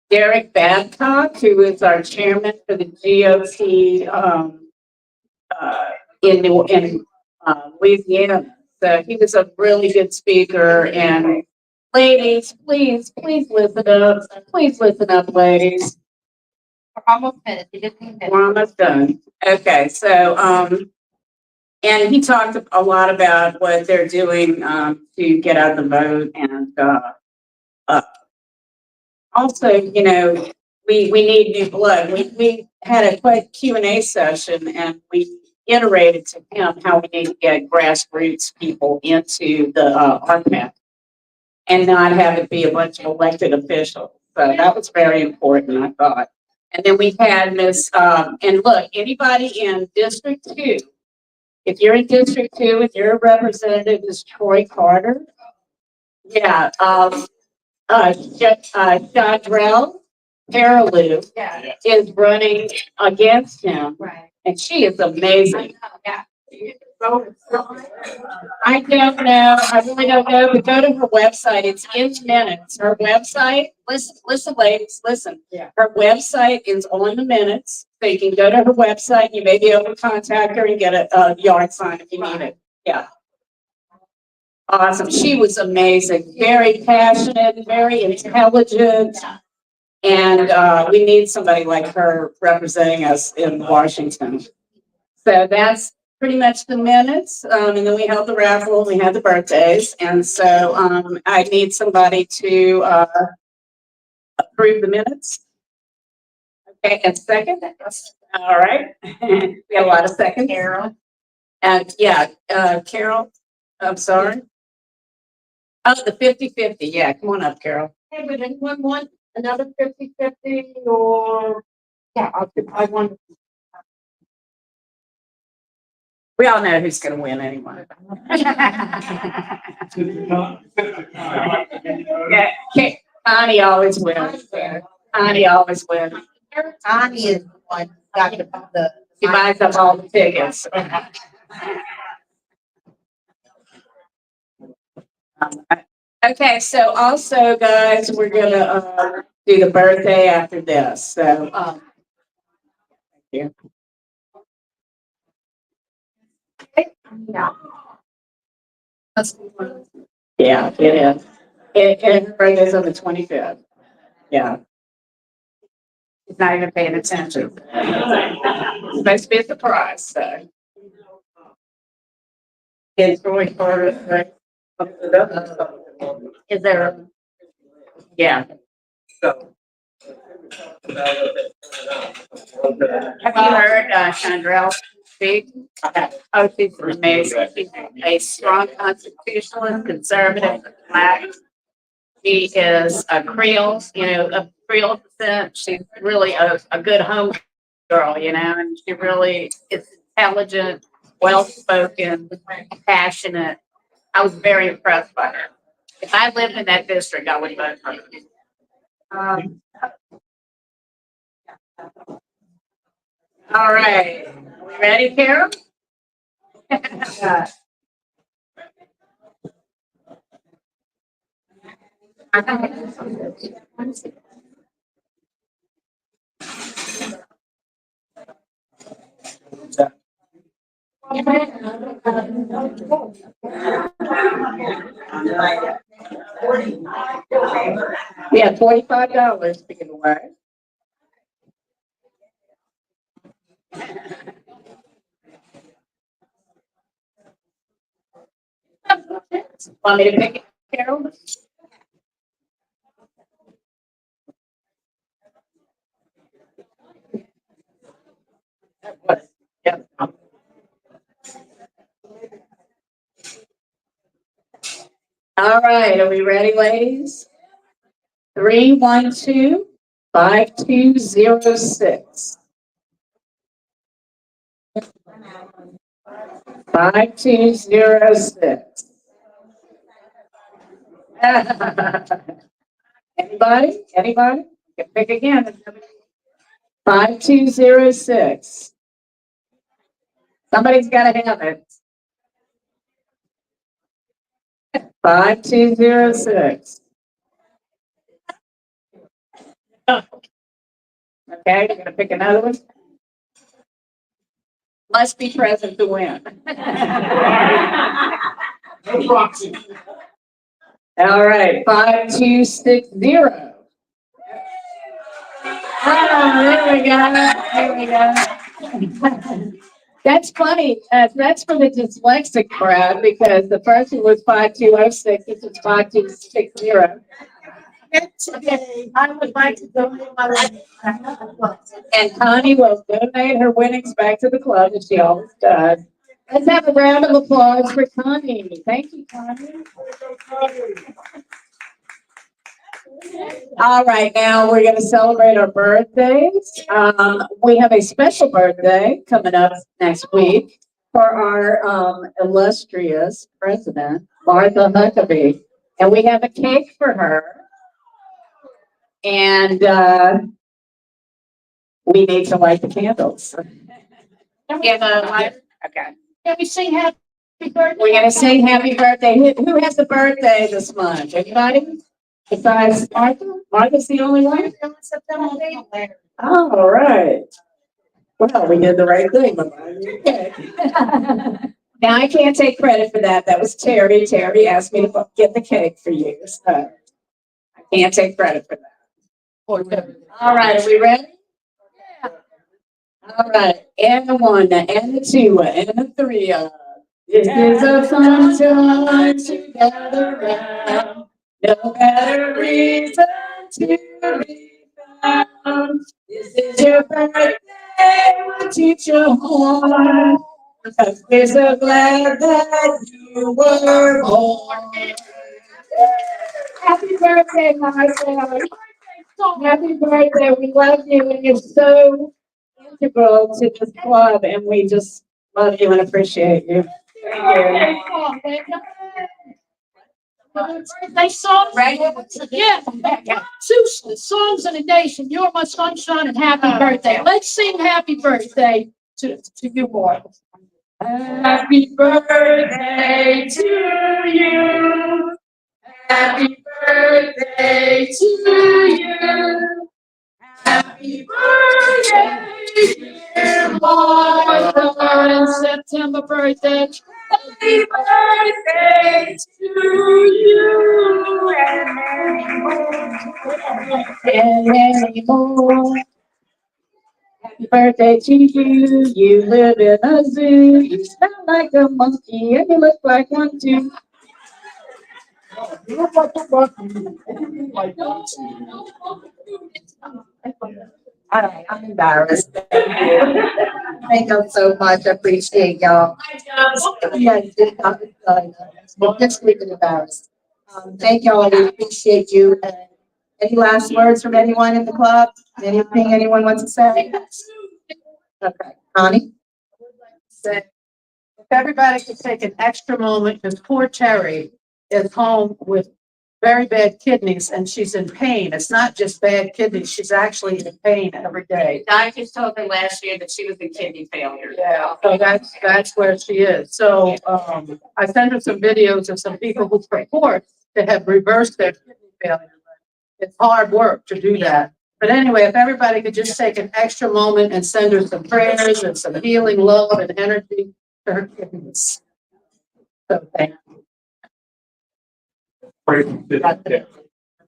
Derek Babcock, who is our chairman for the GOP in Louisiana. So he was a really good speaker. And ladies, please listen up. Please listen up, ladies. We're almost finished. We're almost done. Okay, so and he talked a lot about what they're doing to get out the vote and also, you know, we need new blood. We had a quick Q&A session and we iterated to him how we need to get grassroots people into the RPAC and not have it be a bunch of elected officials. So that was very important, I thought. And then we had Miss, and look, anybody in District 2, if you're in District 2 and your representative is Troy Carter, yeah, Shadrell Paraloo is running against him, Right. and she is amazing. Yeah. I don't know, I really don't know, but go to her website, it's in minutes. Her website, listen, ladies, listen. Yeah. Her website is on the minutes, so you can go to her website, you may be able to contact her and get a yard sign if you need it. Yeah. Awesome, she was amazing, very passionate, very intelligent. And, we need somebody like her representing us in Washington. So that's pretty much the minutes, and then we held the raffle, we had the birthdays, and so, I need somebody to, approve the minutes. Okay, and second, all right, we have a lot of seconds. Carol. And, yeah, Carol, I'm sorry. Oh, the 50-50, yeah, come on up, Carol. Hey, would anyone want another 50-50 or? Yeah, I want. We all know who's gonna win anyway. Yeah, Connie always wins. Connie always wins. Connie is the one got the. She buys up all the tickets. Okay, so also, guys, we're gonna, do the birthday after this, so, thank you. Yeah. Yeah, it is. And her birthday's on the 25th. Yeah. She's not even paying attention. It's supposed to be a surprise, so. It's going for, is there? Yeah. Have you heard, Chandrell speak? Oh, she's amazing. She's a strong constitutionalist, conservative, black. She is a Creole, you know, a Creole descent. She's really a good home girl, you know, and she really is intelligent, well-spoken, passionate. I was very impressed by her. If I lived in that district, I would vote for her. All right, we ready, Carol? We have $45 to give away. Want me to pick it, Carol? Yep. All right, are we ready, ladies? 312-5206. 5206. Anybody? Anybody? You can pick again. 5206. Somebody's got to have it. 5206. Okay, you're gonna pick another one. Must be present to win. No proxy. All right, 5260. Oh, there we go. There we go. That's funny. That's for the dyslexic crowd because the first one was 5206. This is 5260. Today, I would like to donate my life. And Connie will donate her winnings back to the club, as she always does. Let's have a round of applause for Connie. Thank you, Connie. All right, now we're gonna celebrate our birthdays. We have a special birthday coming up next week for our illustrious president, Martha Huckabee. And we have a cake for her. And we need to light the candles. Okay. Can we sing happy birthday? We're gonna sing happy birthday. Who has a birthday this month? Anybody? Besides Martha? Martha's the only one? Oh, all right. Well, we did the right thing. Okay. Now, I can't take credit for that. That was Terry. Terry asked me to get the cake for you. So I can't take credit for that. All right, are we ready? All right, and the one, and the two, and the three. This is a fun time to gather round. No better reason to be found. This is your birthday, we'll teach you more. Because we're so glad that you were born. Happy birthday, Martha. Happy birthday, we love you, and you're so integral to this club, and we just love you and appreciate you. Thank you. Birthday song? Right? Yeah. Two songs in a nation. You're my sunshine and happy birthday. Let's sing happy birthday to you, boy. Happy birthday to you. Happy birthday to you. Happy birthday, dear Martha. September birthday. Happy birthday to you. And many more. Happy birthday to you. You live in a zoo. You smell like a monkey and you look like one too. All right, I'm embarrassed. Thank you so much. I appreciate y'all. Yeah, well, just leave embarrassed. Thank y'all. We appreciate you. Any last words from anyone in the club? Anything anyone wants to say? Okay, Connie? If everybody could take an extra moment, because poor Terry is home with very bad kidneys and she's in pain. It's not just bad kidneys, she's actually in pain every day. Doctors told me last year that she was in kidney failure. Yeah, so that's where she is. So, I sent her some videos of some people who purport to have reversed their kidney failure. It's hard work to do that. But anyway, if everybody could just take an extra moment and send her some prayers and some healing love and energy to her kidneys. So thank you. Yeah.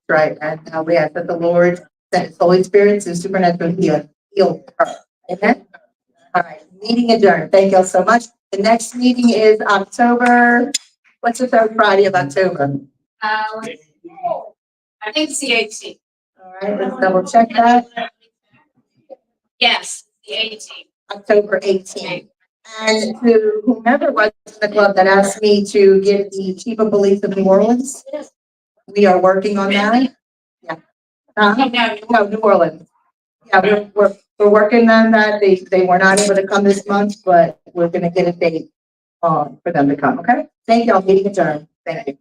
Right, and we ask that the Lord send His Holy Spirit to supernaturally heal her. Amen. All right, meeting adjourned. Thank you all so much. The next meeting is October. What's the third Friday of October? I think it's the 18th. All right, let's double check that. Yes, the 18th. October 18th. And to whomever was in the club that asked me to give the Chief of Police of New Orleans, we are working on that. Yeah. No, New Orleans. Yeah, we're working on that. They were not able to come this month, but we're gonna get a date for them to come, okay? Thank y'all, meeting adjourned. Thank you.